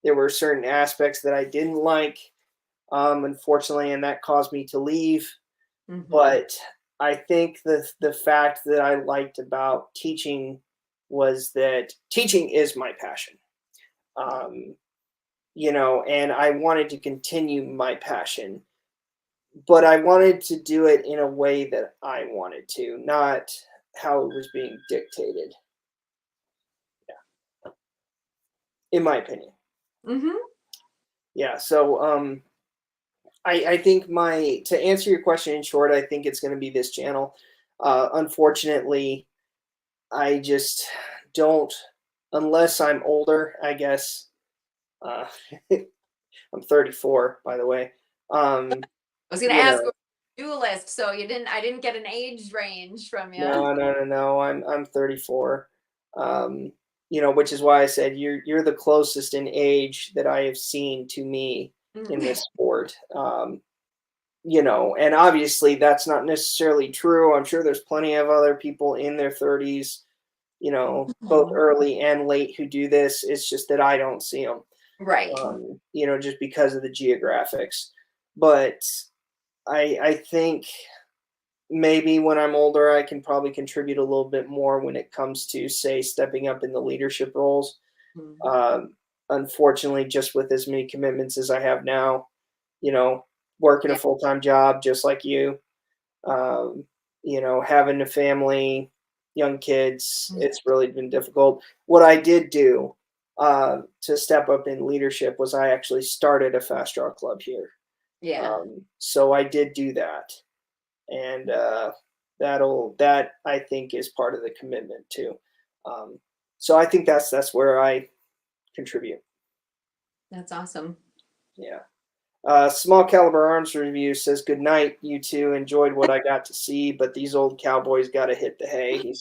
There were certain aspects that I didn't like, unfortunately, and that caused me to leave. Mm-hmm. But I think the fact that I liked about teaching was that teaching is my passion. And I wanted to continue my passion, but I wanted to do it in a way that I wanted to, not how it was being dictated. Yeah. In my opinion. Mm-hmm. Yeah. So, I think to answer your question in short, I think it's going to be this channel. Unfortunately, I just don't, unless I'm older, I guess. I'm 34, by the way. I was going to ask duelist, so I didn't get an age range from you. No. I'm 34. Which is why I said you're the closest in age that I have seen to me in this sport. And obviously that's not necessarily true. I'm sure there's plenty of other people in their 30s, both early and late who do this. It's just that I don't see them. Right. Just because of the geographics. But I think maybe when I'm older, I can probably contribute a little bit more when it comes to, say, stepping up in the leadership roles. Mhm. Um, Unfortunately, just with as many commitments as I have now, you know, working a Yeah. full time job just like you, um, having a family, young kids, Mhm. it's really been difficult. What I did do to step up in leadership was I actually started a fast draw club here. Yeah. So I did do that, and that I think is part of the commitment too. Um, so I think that's where I contribute. That's awesome. Yeah. Small Caliber Arms Review says, "Good night, you two. Enjoyed what I got to see, but these old cowboys got to hit the hay."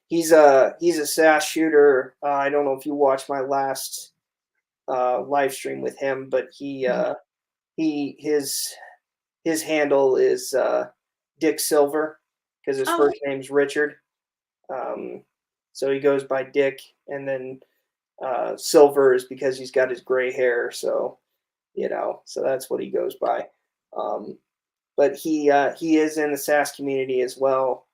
He's a SAS shooter. I don't know if you watched my last live stream with him, but Mhm. he his handle is Dick Silver because his Oh, first name's Richard. Um, so he goes by Dick, and then Silver is because he's got his gray hair. So that's what he goes by. Um, but he is in the SAS community as well.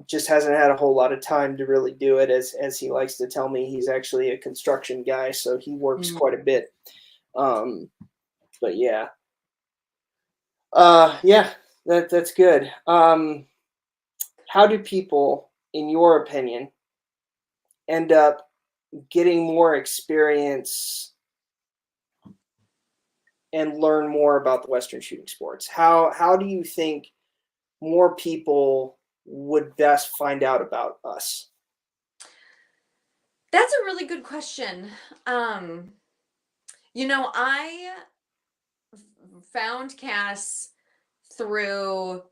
Just hasn't had a whole lot of time to really do it, as he likes to tell me. He's actually a construction guy, so he works mm. quite a bit. Um, but yeah, that's good. How do people, in your opinion, end up getting more experience and learn more about the Western shooting sports? How do you think more people would best find out about us? That's a really good question. Um, I found Cass through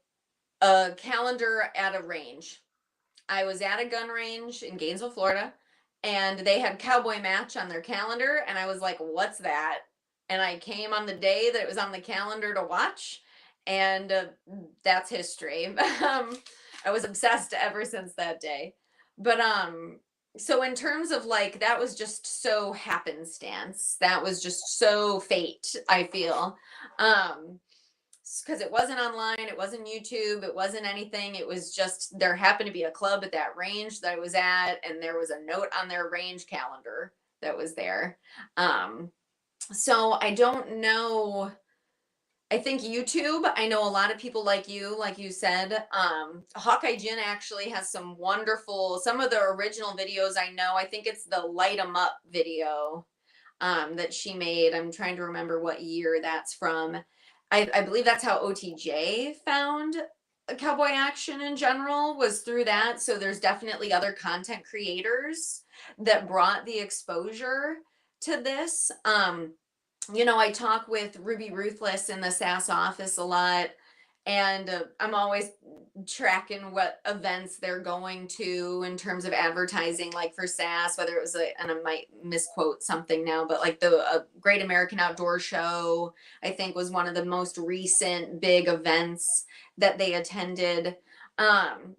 a calendar at a range. I was at a gun range in Gainesville, Florida, and they had cowboy match on their calendar, and I was like, "What's that?" And I came on the day that it was on the calendar to watch, and that's history. I was obsessed ever since that day. But so in terms of like that was just so happenstance. That was just so fate, I feel. Um because it wasn't online, it wasn't YouTube, it wasn't anything. It was just there happened to be a club at that range that I was at, and there was a note on their range calendar that was there. Um, so I don't know. I think YouTube, I know a lot of people like you said. Hawkeye Jin actually has some of the original videos I know. I think it's the Light 'em Up video that she made. I'm trying to remember what year that's from. I believe that's how OTJ found cowboy action in general was through that. So there's definitely other content creators that brought the exposure to this. I talk with Ruby Ruthless in the SAS office a lot, and I'm always tracking what events they're going to in terms of advertising, like for SAS, whether it was and I might misquote something now, but like the Great American Outdoor Show, I think was one of the most recent big events that they attended. Um,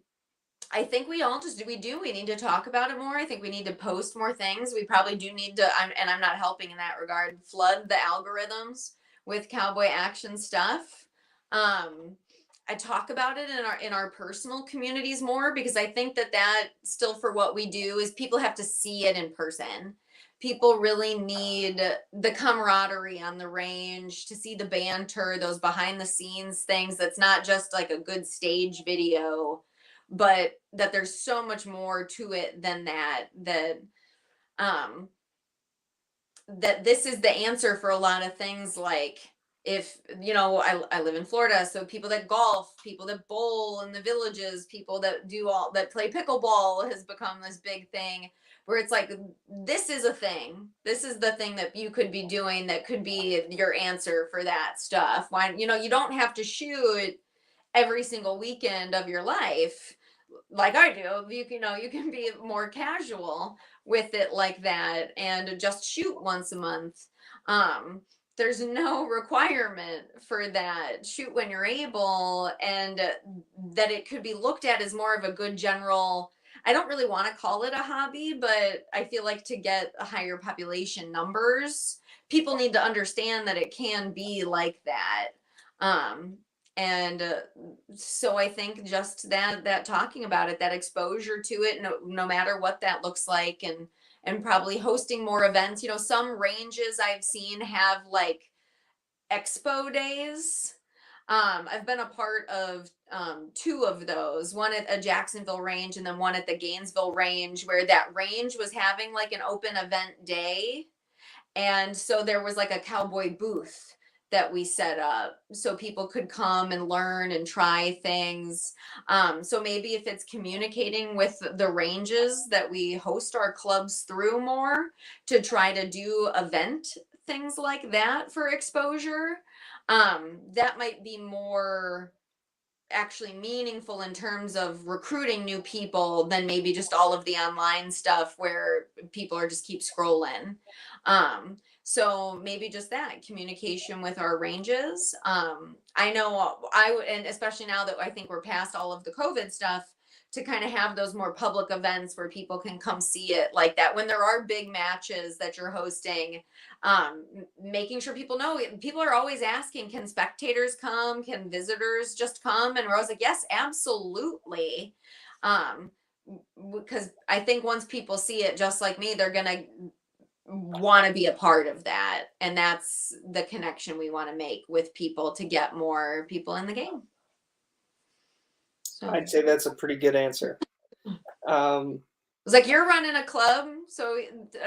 I think we need to talk about it more. I think we need to post more things. We probably do need to, and I'm not helping in that regard, flood the algorithms with cowboy action stuff. Um, I talk about it in our personal communities more because I think that still for what we do is people have to see it in person. People really need the camaraderie on the range to see the banter, those behind the scenes things. That's not just like a good stage video, but that there's so much more to it than um that this is the answer for a lot of things. Like if I live in Florida, so people that golf, people that bowl in the villages, people that do all that play pickleball has become this big thing where it's like this is a thing, this is the thing that you could be doing that could be your answer for that stuff. Why you don't have to shoot every single weekend of your life like I do. You can be more casual with it like that and just shoot once a month. Um, there's no requirement for that. Shoot when you're able, and that it could be looked at as more of a good general. I don't really want to call it a hobby, but I feel like to get a higher population numbers, people need to understand that it can be like that. Um, and so I think just that talking about it, that exposure to it, no matter what that looks like, and probably hosting more events. You know, some ranges I've seen have like expo days. I've been a part of two of those, one at a Jacksonville range and then one at the Gainesville range, where that range was having like an open event day. And so there was like a cowboy booth that we set up so people could come and learn and try things. So maybe if it's communicating with the ranges that we host our clubs through more to try to do event things like that for exposure, that might be more actually meaningful in terms of recruiting new people than maybe just all of the online stuff where people are just keep scrolling. So maybe just that communication with our ranges. I know and especially now that I think we're past all of the COVID stuff, to kind of have those more public events where people can come see it like that when there are big matches that you're hosting. Making sure people know, people are always asking, can spectators come, can visitors just come, and we're always like, yes, absolutely. Because I think once people see it just like me, they're gonna want to be a part of that, and that's the connection we want to make with people to get more people in the game. So I'd say that's a pretty good answer. it's like you're running a club, so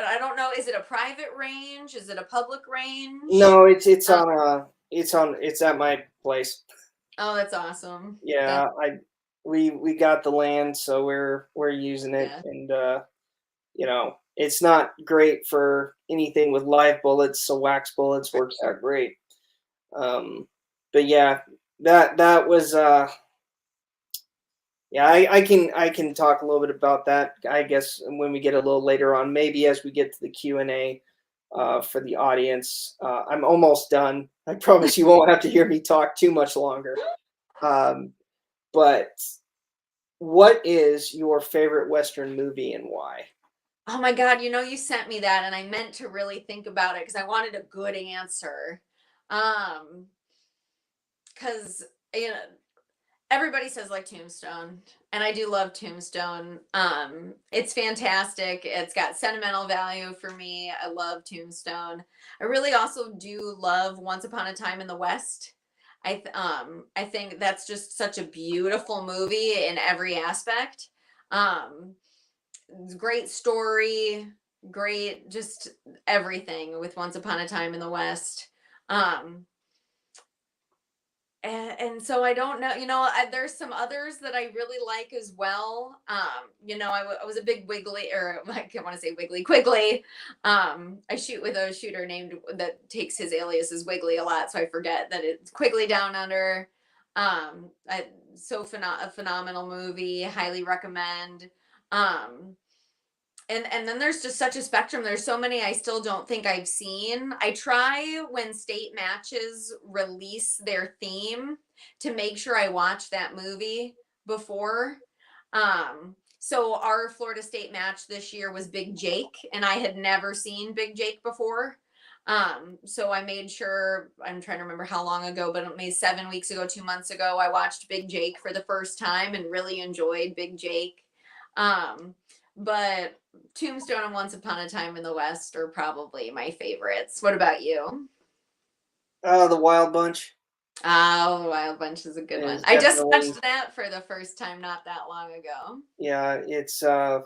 I don't know. Is it a private range? Is it a public range? No, it's at my place. Oh, that's awesome. Yeah, we got the land, so we're using it, Yeah. and you know, it's not great for anything with live bullets, so wax bullets works out great. But yeah, that was yeah, I can talk a little bit about that, I guess, when we get a little later on, maybe as we get to the Q&A for the audience. I'm almost done. I promise you won't have to hear me talk too much longer. But what is your favorite Western movie and why? Oh my God, you sent me that and I meant to really think about it because I wanted a good answer. Because you know, everybody says like Tombstone, and I do love Tombstone. It's fantastic. It's got sentimental value for me. I love Tombstone. I really also do love Once Upon a Time in the West. I think that's just such a beautiful movie in every aspect. Um, Great story, great just everything with Once Upon a Time in the West. Um, and so I don't know, there's some others that I really like as well. I was a big Wiggly, or I can't want to say Wiggly, Quigley. I shoot with a shooter named that takes his alias as Wiggly a lot, so I forget that it's Quigley Down Under. A phenomenal movie, highly recommend. Um, and then there's just such a spectrum. There's so many I still don't think I've seen. I try when state matches release their theme to make sure I watch that movie before. So our Florida State match this year was Big Jake, and I had never seen Big Jake before. So I made sure, I'm trying to remember how long ago, but maybe 7 weeks ago, 2 months ago, I watched Big Jake for the first time and really enjoyed Big Jake. But Tombstone and Once Upon a Time in the West are probably my favorites. What about you? The Wild Bunch Oh, Wild Bunch is a good one. is I just definitely, watched that for the first time not that long ago. yeah, it's That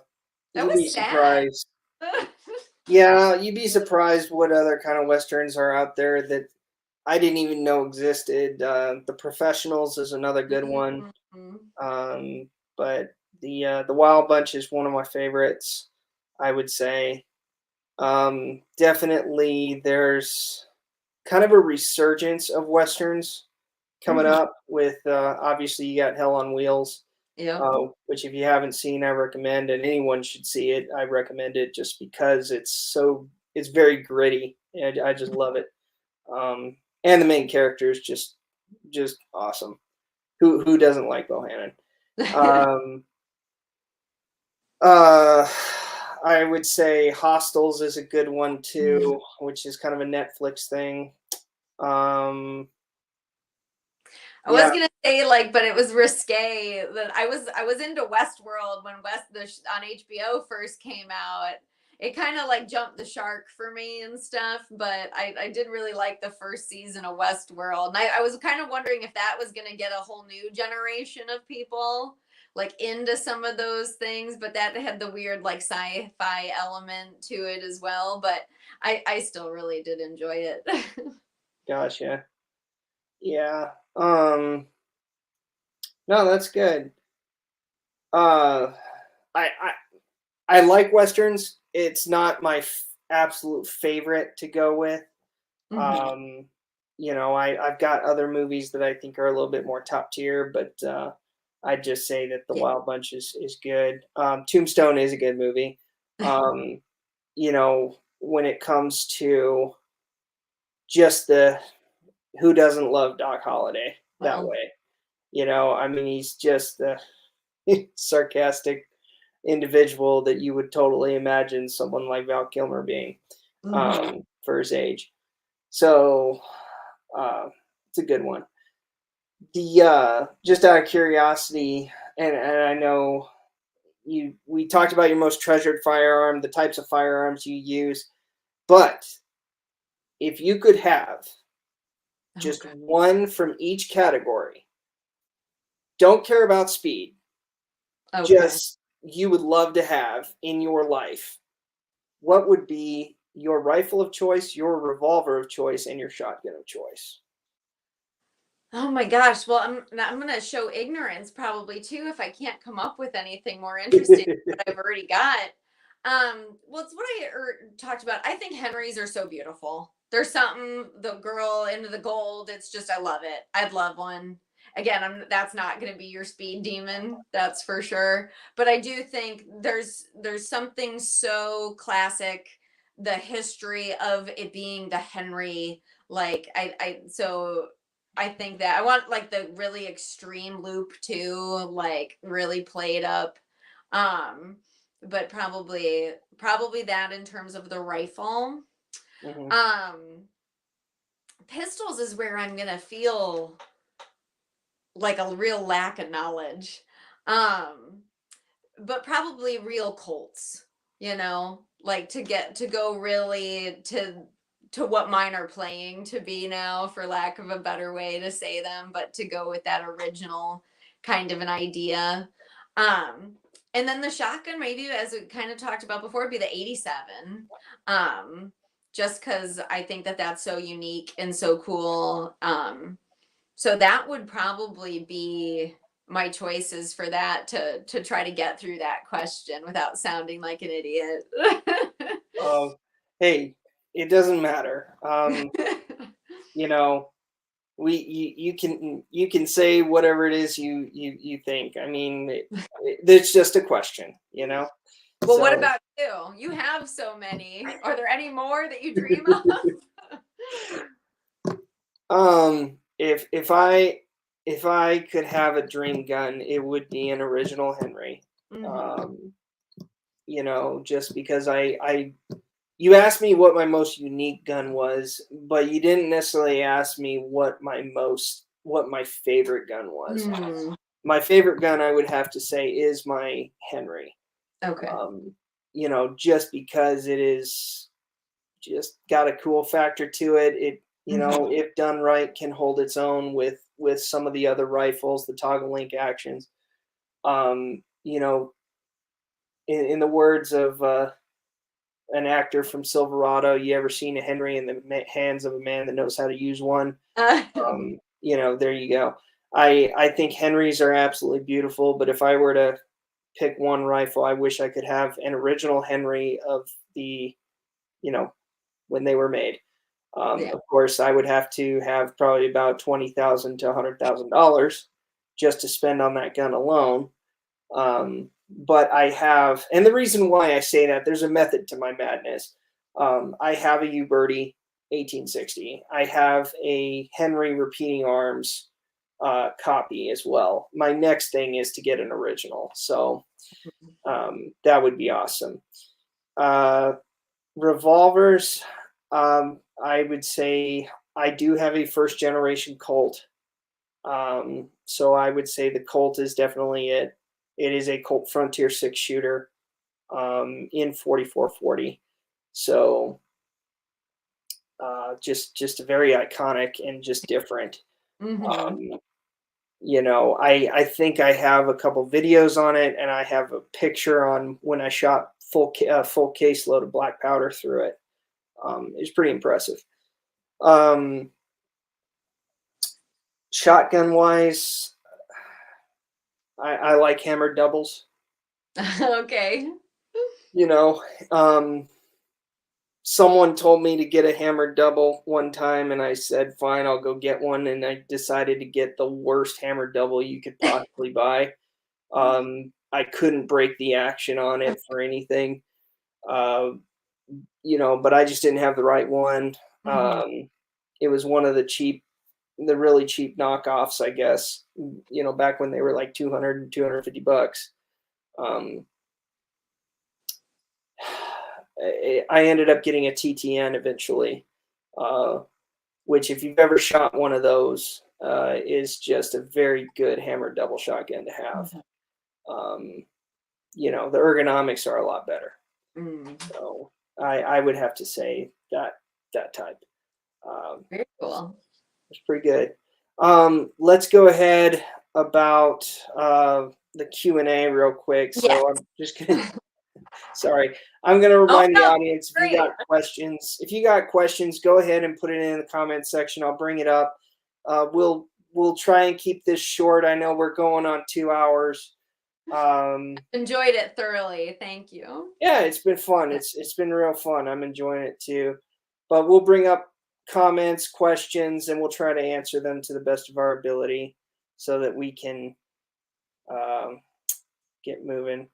you'd be was sad. surprised. Yeah, you'd be surprised what other kind of westerns are out there that I didn't even know existed. The Professionals is another good one. Mhm. But the Wild Bunch is one of my favorites, I would say. Definitely, there's kind of a resurgence of westerns coming Mhm. up with obviously you got Hell on Wheels, Yep. which if you haven't seen, I recommend, and anyone should see it. I recommend it just because it's very gritty. And I just love it. And the main character is just awesome. Who doesn't like Bohannon? Um, Uh, I would say Hostels is a good one Mm. too, which is kind of a Netflix thing. Um, I was yeah. gonna say like, but it was risque. That I was into Westworld when on HBO first came out. It kind of like jumped the shark for me and stuff, but I did really like the first season of Westworld. And I was kind of wondering if that was gonna get a whole new generation of people like into some of those things, but that had the weird like sci-fi element to it as well. But I still really did enjoy it. Gotcha. Yeah. No, that's good. Uh, I I like westerns. It's not my absolute favorite to go with. Hmm. Um, I've got other movies that I think are a little bit more top tier, but I'd just say that The Yeah. Wild Bunch is good. Tombstone is a good movie. Um, when it comes to just the who doesn't love Doc Holliday that Well. way? I mean, he's just the sarcastic individual that you would totally imagine someone like Val Kilmer being Mhm. for his age. So it's a good one. The just out of curiosity, and I know we talked about your most treasured firearm, the types of firearms you use, but if you could have just Okay. one from each category, don't care about speed, Okay. just you would love to have in your life, what would be your rifle of choice, your revolver of choice, and your shotgun of choice? Oh my gosh. Well, I'm gonna show ignorance probably too if I can't come up with anything more interesting than what I've already got. Well, it's what talked about. I think Henrys are so beautiful. There's something the girl into the gold. It's just I love it. I'd love one. Again, that's not going to be your speed demon, that's for sure. But I do think there's something so classic, the history of it being the Henry. Like I think that I want like the really extreme loop too, like really played up. Um, but probably that in terms of the rifle. Mhm. Um, Pistols is where I'm gonna feel like a real lack of knowledge. Um, but probably real Colts, like to go really to what mine are playing to be now, for lack of a better way to say them, but to go with that original kind of an idea. Um, and then the shotgun, maybe as we kind of talked about before, would be the 87. Um, just because I think that that's so unique and so cool. So that would probably be my choices for that to try to get through that question without sounding like an idiot. Um, hey, it doesn't matter. You know, you can say whatever it is you think. I mean, it's just a question. Well, what So, about you? You have so many. Are there any more that you dream of? if I could have a dream gun, it would be an original Henry. Hmm. Um, just because you asked me what my most unique gun was, but you didn't necessarily ask me what my favorite gun was. Hmm. My favorite gun, I would have to say, is my Henry. Okay. Um, just because it is just got a cool factor to it. Hmm. If done right, can hold its own with some of the other rifles, the toggle link actions. Um, you know, in the words of an actor from Silverado, you ever seen a Henry in the hands of a man that knows how to use one? Uh, There you go. I think Henrys are absolutely beautiful, but if I were to pick one rifle, I wish I could have an original Henry of the, you know, when they were made. yeah. Of course, I would have to have probably about $20,000 to $100,000 just to spend on that gun alone. But I have, and the reason why I say that, there's a method to my madness. I have a Uberti 1860. I have a Henry repeating arms copy as well. My next thing is to get an original, so that would be awesome. Revolvers, I would say I do have a first generation Colt. So I would say the Colt is definitely it. It is a Colt Frontier 6 shooter in 4440. So just a very iconic and just different. Mm-hmm. Um, I think I have a couple videos on it, and I have a picture on when I shot full caseload of black powder through it. It's pretty impressive. Shotgun wise, I like hammered doubles. Okay. You know, someone told me to get a hammered double one time, and I said, fine, I'll go get one. And I decided to get the worst hammered double you could possibly buy. I couldn't break the action on it for anything, but I just didn't have the right one. Mm-hmm. It was one of the really cheap knockoffs, I guess, back when they were like 200 and 250 bucks. I ended up getting a TTN eventually, which if you've ever shot one of those, is just a very good hammered double shotgun to have. The ergonomics are a lot better. So I would have to say that type. Very cool. It's pretty good. Let's go ahead about the Q&A real quick. So Yeah. I'm just gonna sorry. I'm gonna remind the no, audience, if you got questions, go ahead and put it in the comment section. I'll bring it up. We'll try and keep this short. I know we're going on 2 hours. Enjoyed it thoroughly. Thank you. Yeah, it's been fun. It's been real fun. I'm enjoying it too. But we'll bring up comments, questions, and we'll try to answer them to the best of our ability so that we can get moving.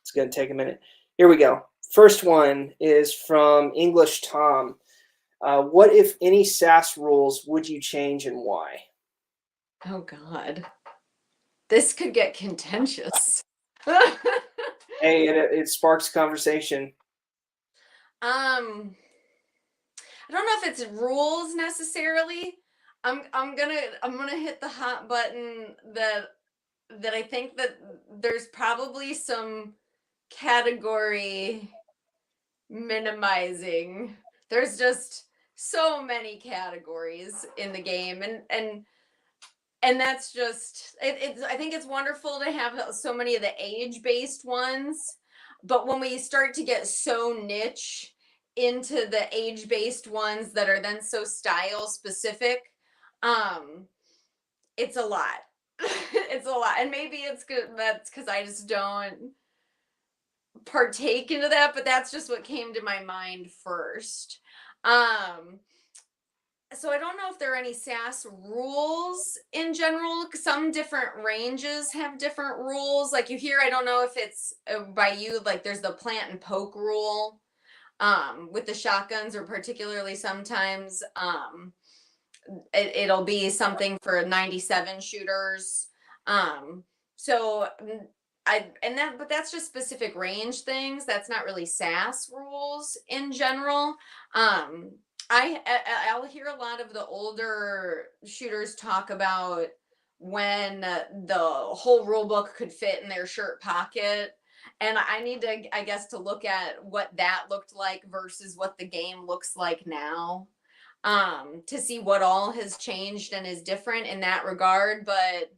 It's going to take a minute. Here we go. First one is from English Tom. What, if any, SAS rules would you change and why? Oh, God. This could get contentious. Hey, it sparks conversation. I don't know if it's rules necessarily. I'm gonna hit the hot button that I think that there's probably some category minimizing. There's just so many categories in the game, and that's just I think it's wonderful to have so many of the age-based ones, but when we start to get so niche into the age-based ones that are then so style specific, it's a lot. It's a lot, and maybe it's good that's because I just don't partake into that, but that's just what came to my mind first. So I don't know if there are any SAS rules in general. Some different ranges have different rules. Like you hear, I don't know if it's by you, like there's the plant and poke rule with the shotguns, or particularly sometimes it'll be something for 97 shooters. So but that's just specific range things. That's not really SAS rules in general. I'll hear a lot of the older shooters talk about when the whole rule book could fit in their shirt pocket, and I need to, I guess, to look at what that looked like versus what the game looks like now, to see what all has changed and is different in that regard. But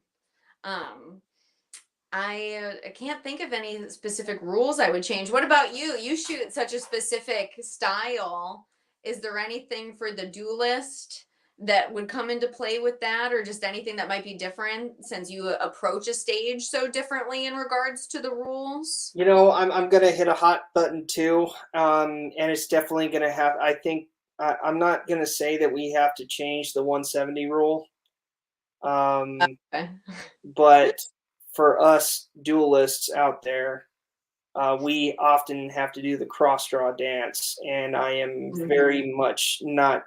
I can't think of any specific rules I would change. What about you? You shoot such a specific style. Is there anything for the duelist that would come into play with that, or just anything that might be different since you approach a stage so differently in regards to the rules? I'm gonna hit a hot button too, and it's definitely gonna have. I think I'm not gonna say that we have to change the 170 rule, Okay. but for us duelists out there, we often have to do the cross draw dance, and I am very much not.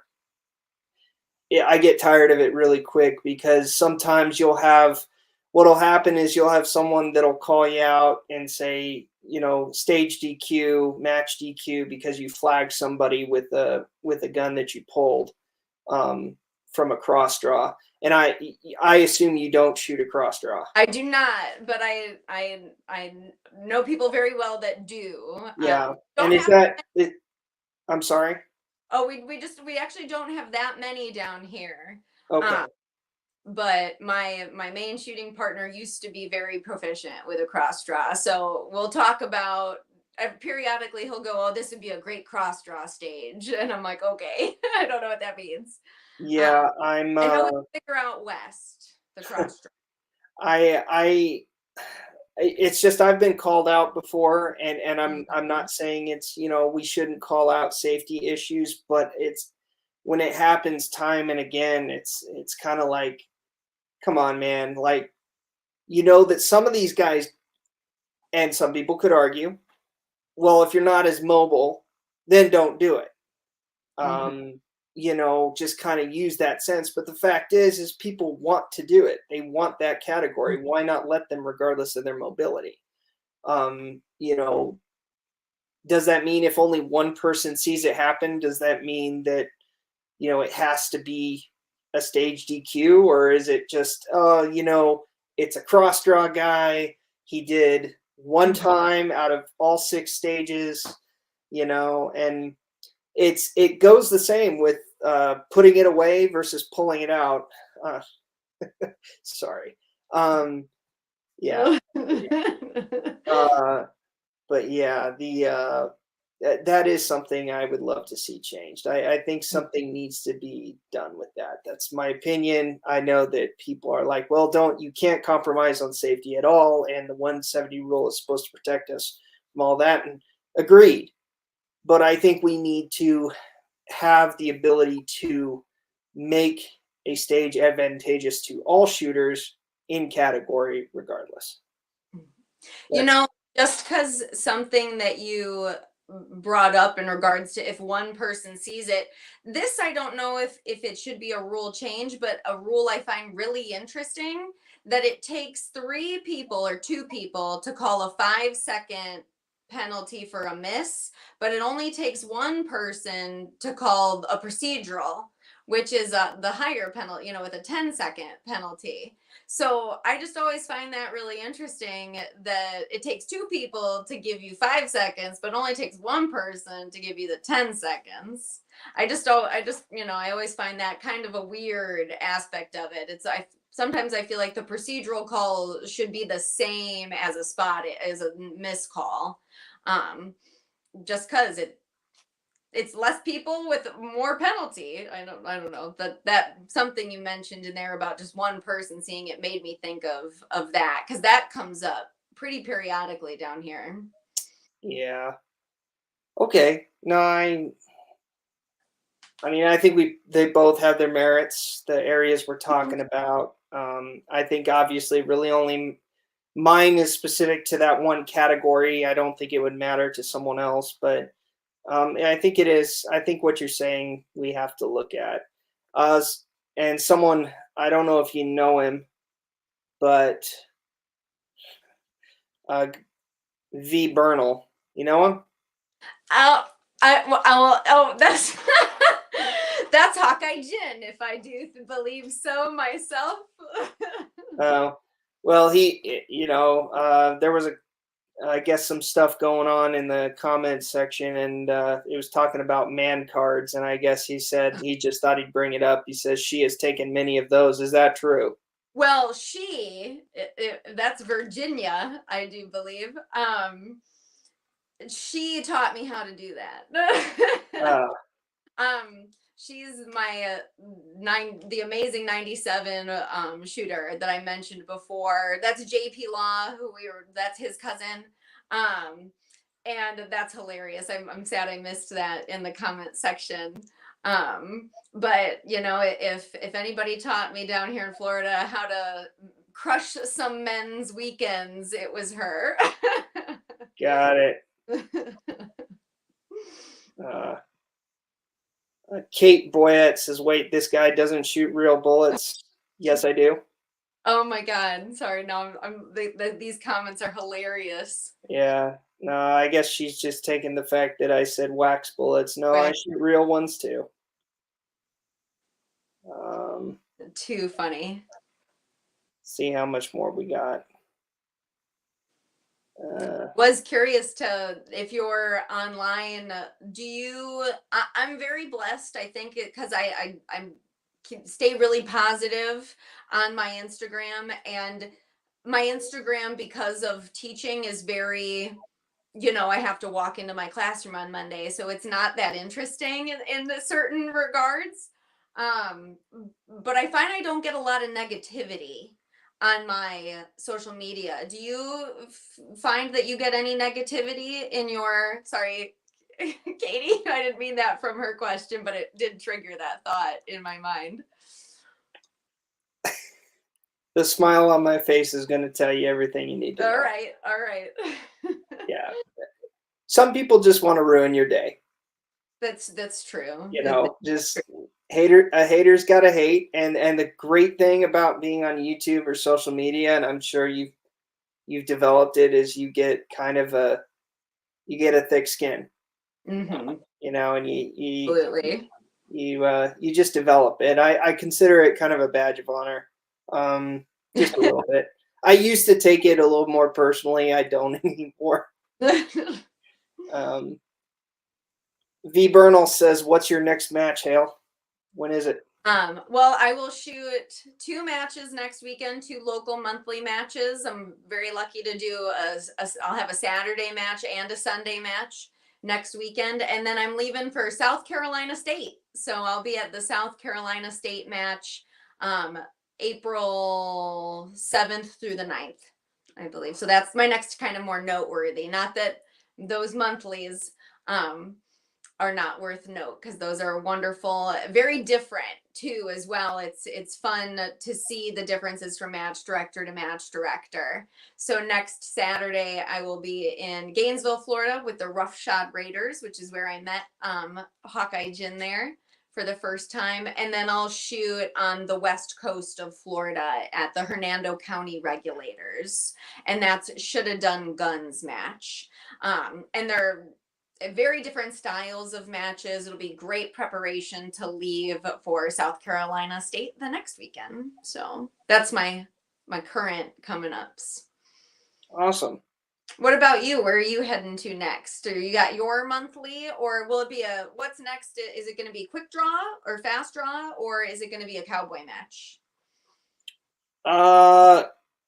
I get tired of it really quick, because sometimes what'll happen is you'll have someone that'll call you out and say, stage DQ, match DQ, because you flagged somebody with a gun that you pulled from a cross draw. And I assume you don't shoot a cross draw. I do not, but I know people very well that do. Yeah. And is that it? I'm sorry. Oh, we actually don't have that many down here. Okay. But my main shooting partner used to be very proficient with a cross draw. So we'll talk about, periodically he'll go, "Oh, this would be a great cross draw stage," and I'm like, "Okay." I don't know what that means. Yeah, And how would you figure out West the cross draw? It's just, I've been called out before, and I'm not Mm-hmm. saying it's, we shouldn't call out safety issues, but it's when it happens time and again, it's kind of like, come on, man. Like, that some of these guys, and some people could argue, well, if you're not as mobile, then don't do it. Mm-hmm. Just kind of use that sense. But the fact is people want to do it. They want that category. Why not let them, regardless of their mobility? Um, you know, does that mean if only one person sees it happen, does that mean that, it has to be a stage DQ? Or is it just, it's a cross draw guy. He did one Mm-hmm. time out of all 6 stages, and it goes the same with putting it away versus pulling it out. Uh, sorry. Yeah. Uh, but yeah, that is something I would love to see changed. I think something needs to be done with that. That's my opinion. I know that people are like, well, you can't compromise on safety at all, and the 170 rule is supposed to protect us from all that. And agreed. But I think we need to have the ability to make a stage advantageous to all shooters in category regardless. You That's know, just because something that you brought up in regards to if one person sees it, this I don't know if it should be a rule change, but a rule I find really interesting, that it takes 3 people or 2 people to call a 5-second penalty for a miss, but it only takes one person to call a procedural, which is the higher penalty, with a 10-second penalty. So I just always find that really interesting, that it takes 2 people to give you 5 seconds, but only takes one person to give you the 10 seconds. I always find that kind of a weird aspect of it. Sometimes I feel like the procedural call should be the same as a miss call. Just because it's less people with more penalty. I don't know, that something you mentioned in there about just one person seeing it made me think of that, because that comes up pretty periodically down here. Yeah. Okay. No, I mean, I think they both have their merits, the areas we're talking about. I think obviously really only mine is specific to that one category. I don't think it would matter to someone else, but I think it is. I think what you're saying we have to look at. Uh, and someone, I don't know if you know him, but uh, V Bernal, you know him? Oh, that's that's Hawkeye Jin, if I do believe so myself. Uh, well, there was I guess some stuff going on in the comments section, and it was talking about man cards, and I guess he said he just thought he'd bring it up. He says she has taken many of those. Is that true? Well, that's Virginia, I do believe. She taught me how to do that. Uh, um, she's my the amazing 97 shooter that I mentioned before. That's JP Law, that's his cousin. Um, and that's hilarious. I'm sad I missed that in the comment section. But if anybody taught me down here in Florida how to crush some men's weekends, it was her. got it. Uh, Kate Boyette says, "Wait, this guy doesn't shoot real bullets." Yes, I do. Oh my God. Sorry. No, these comments are hilarious. Yeah. No, I guess she's just taking the fact that I said wax bullets. No, I Right. shoot real ones too. Um, Too funny. see how much more we got. Was curious to if you're online, do you I'm very blessed, I think, because I'm can stay really positive on my Instagram, and my Instagram, because of teaching, is very, I have to walk into my classroom on Monday, so it's not that interesting in certain regards. Um, but I find I don't get a lot of negativity on my social media. Do you find that you get any negativity in your, sorry, Katie, I didn't mean that from her question, but it did trigger that thought in my mind. The smile on my face is going to tell you everything you need to All know. right, all right. Yeah. Some people just want to ruin your day. That's true. Just a hater's got to hate. And the great thing about being on YouTube or social media, and I'm sure you've developed it, is you get a thick skin. Mm-hmm. And you Absolutely. you just develop it. I consider it kind of a badge of honor, just a little bit. I used to take it a little more personally. I don't anymore. Um, V Bernal says, "What's your next match, Hale? When is it?" Well, I will shoot 2 matches next weekend, 2 local monthly matches. I'm very lucky to do I'll have a Saturday match and a Sunday match next weekend. And then I'm leaving for South Carolina State. So I'll be at the South Carolina State match, um, April 7th through the 9th, I believe. So that's my next kind of more noteworthy. Not that those monthlies, um, are not worth note, because those are wonderful, very different too as well. It's fun to see the differences from match director to match director. So next Saturday I will be in Gainesville, Florida with the Rough Shot Raiders, which is where I met Hawkeye Jin there for the first time. And then I'll shoot on the west coast of Florida at the Hernando County Regulators, and that's Shoulda Done Guns match. And they're very different styles of matches. It'll be great preparation to leave for South Carolina State the next weekend. So that's my current coming ups. Awesome. What about you? Where are you heading to next? Or you got your monthly, or will it be what's next? Is it going to be quick draw or fast draw, or is it going to be a cowboy match?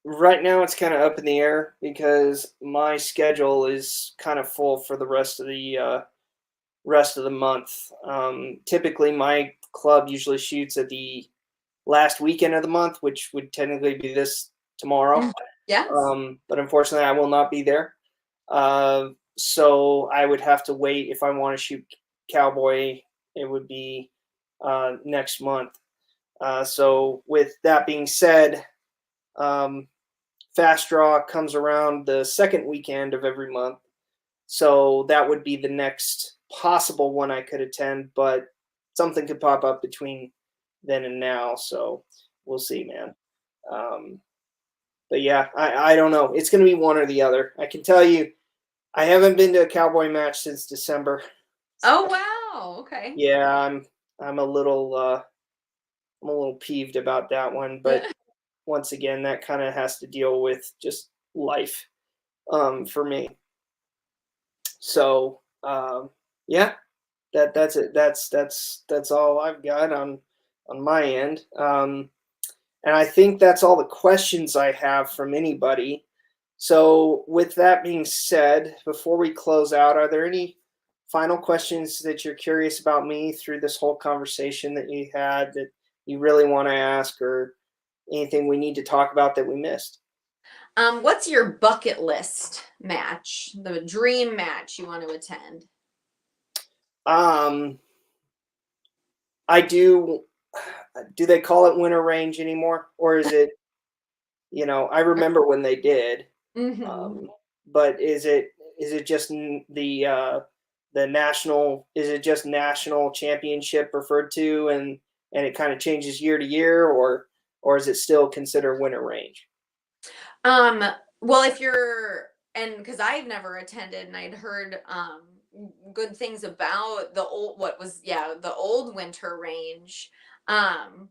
Right now it's kind of up in the air because my schedule is kind of full for the rest of the month. Typically, my club usually shoots at the last weekend of the month, which would technically be this tomorrow. Yes. But unfortunately, I will not be there. So I would have to wait if I want to shoot cowboy. It would be next month. So with that being said, fast draw comes around the second weekend of every month. So that would be the next possible one I could attend, but something could pop up between then and now. So we'll see, man. But yeah, I don't know. It's going to be one or the other. I can tell you, I haven't been to a cowboy match since December. Oh wow. Okay. Yeah, I'm a little peeved about that one, but once again, that kind of has to deal with just life for me. So yeah, that's it. That's all I've got on my end. And I think that's all the questions I have from anybody. So with that being said, before we close out, are there any final questions that you're curious about me through this whole conversation that you had that you really want to ask, or anything we need to talk about that we missed? What's your bucket list match? The dream match you want to attend? Um, I do. Do they call it winter range anymore, or is it? I remember when they did. Mm-hmm. But is it just the national, is it just national championship referred to, and it kind of changes year to year, or is it still considered winter range? Well, if you're, and because I've never attended and I'd heard good things about the old, the old winter range, um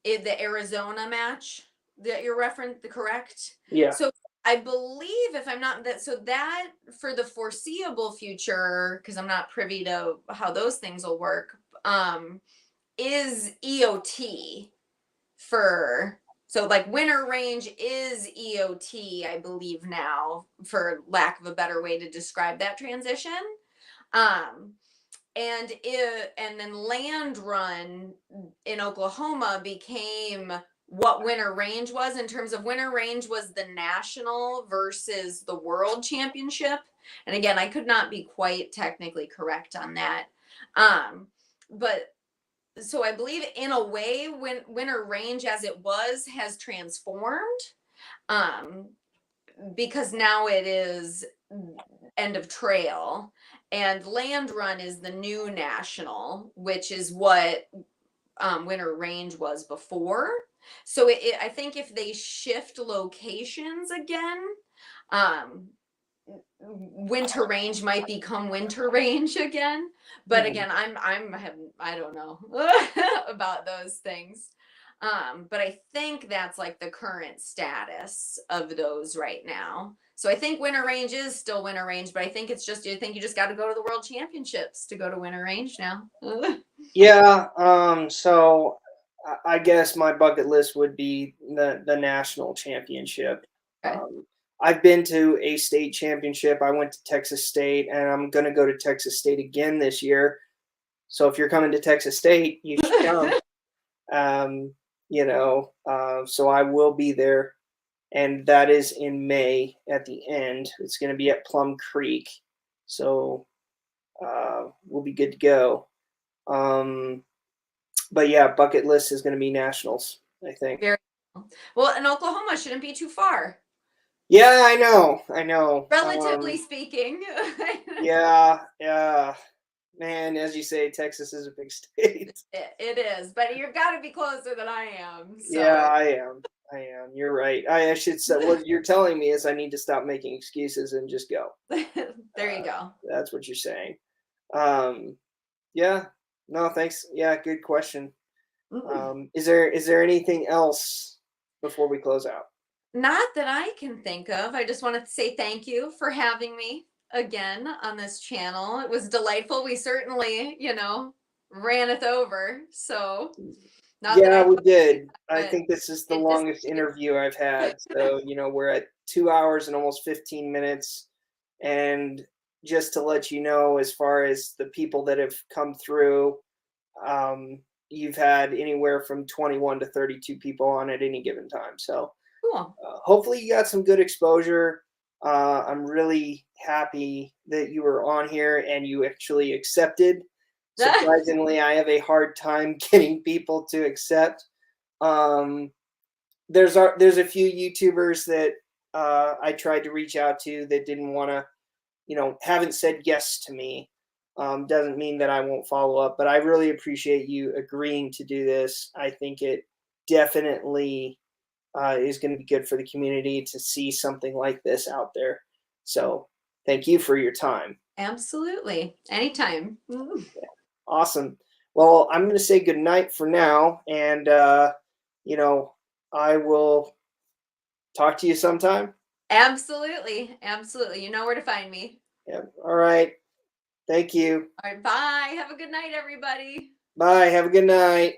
in the Arizona match that you're referencing, correct? Yeah. So I believe, if I'm not that, so that for the foreseeable future, because I'm not privy to how those things will work, is EOT for, so like winter range is EOT, I believe now, for lack of a better way to describe that transition. Um, and then land run in Oklahoma became what winter range was. In terms of winter range was the national versus the world championship. And again, I could not be quite technically correct on that. But so I believe in a way when winter range as it was has transformed, because now it is end of trail, and land run is the new national, which is what winter range was before. So I think if they shift locations again, winter range might become winter range again. But again, I don't know about those things. But I think that's like the current status of those right now. So I think winter range is still winter range, but I think it's just, you think you just got to go to the world championships to go to winter range now. Yeah. So I guess my bucket list would be the national championship. Okay. I've been to a state championship. I went to Texas State, and I'm going to go to Texas State again this year. So if you're coming to Texas State, you should come. So I will be there, and that is in May at the end. It's going to be at Plum Creek, so we'll be good to go. But yeah, bucket list is going to be nationals, I think. Very cool. Well, and Oklahoma shouldn't be too far. Yeah, I know. Relatively speaking. Yeah. Man, as you say, Texas is a big state. It is, but you've got to be closer than I am. So. Yeah, I am. You're right. I should say, what you're telling me is I need to stop making excuses and just go. There you go. That's what you're saying. Yeah. No, thanks. Yeah, good question. Is there anything else before we close out? Not that I can think of. I just wanted to say thank you for having me again on this channel. It was delightful. We certainly, ran it over. So, We did. I think this is the longest interview I've had. So, we're at 2 hours and almost 15 minutes. And just to let you know, as far as the people that have come through, you've had anywhere from 21 to 32 people on at any given time. So, cool. Hopefully you got some good exposure. I'm really happy that you were on here and you actually accepted. Surprisingly, I have a hard time getting people to accept. There's a few YouTubers that I tried to reach out to that didn't want to, haven't said yes to me. Doesn't mean that I won't follow up, but I really appreciate you agreeing to do this. I think it definitely is going to be good for the community to see something like this out there. So thank you for your time. Absolutely. Anytime. Yeah. Awesome. Well, I'm going to say good night for now. And, I will talk to you sometime. Absolutely. You know where to find me. Yeah. All right. Thank you. All right. Bye. Have a good night, everybody. Bye. Have a good night.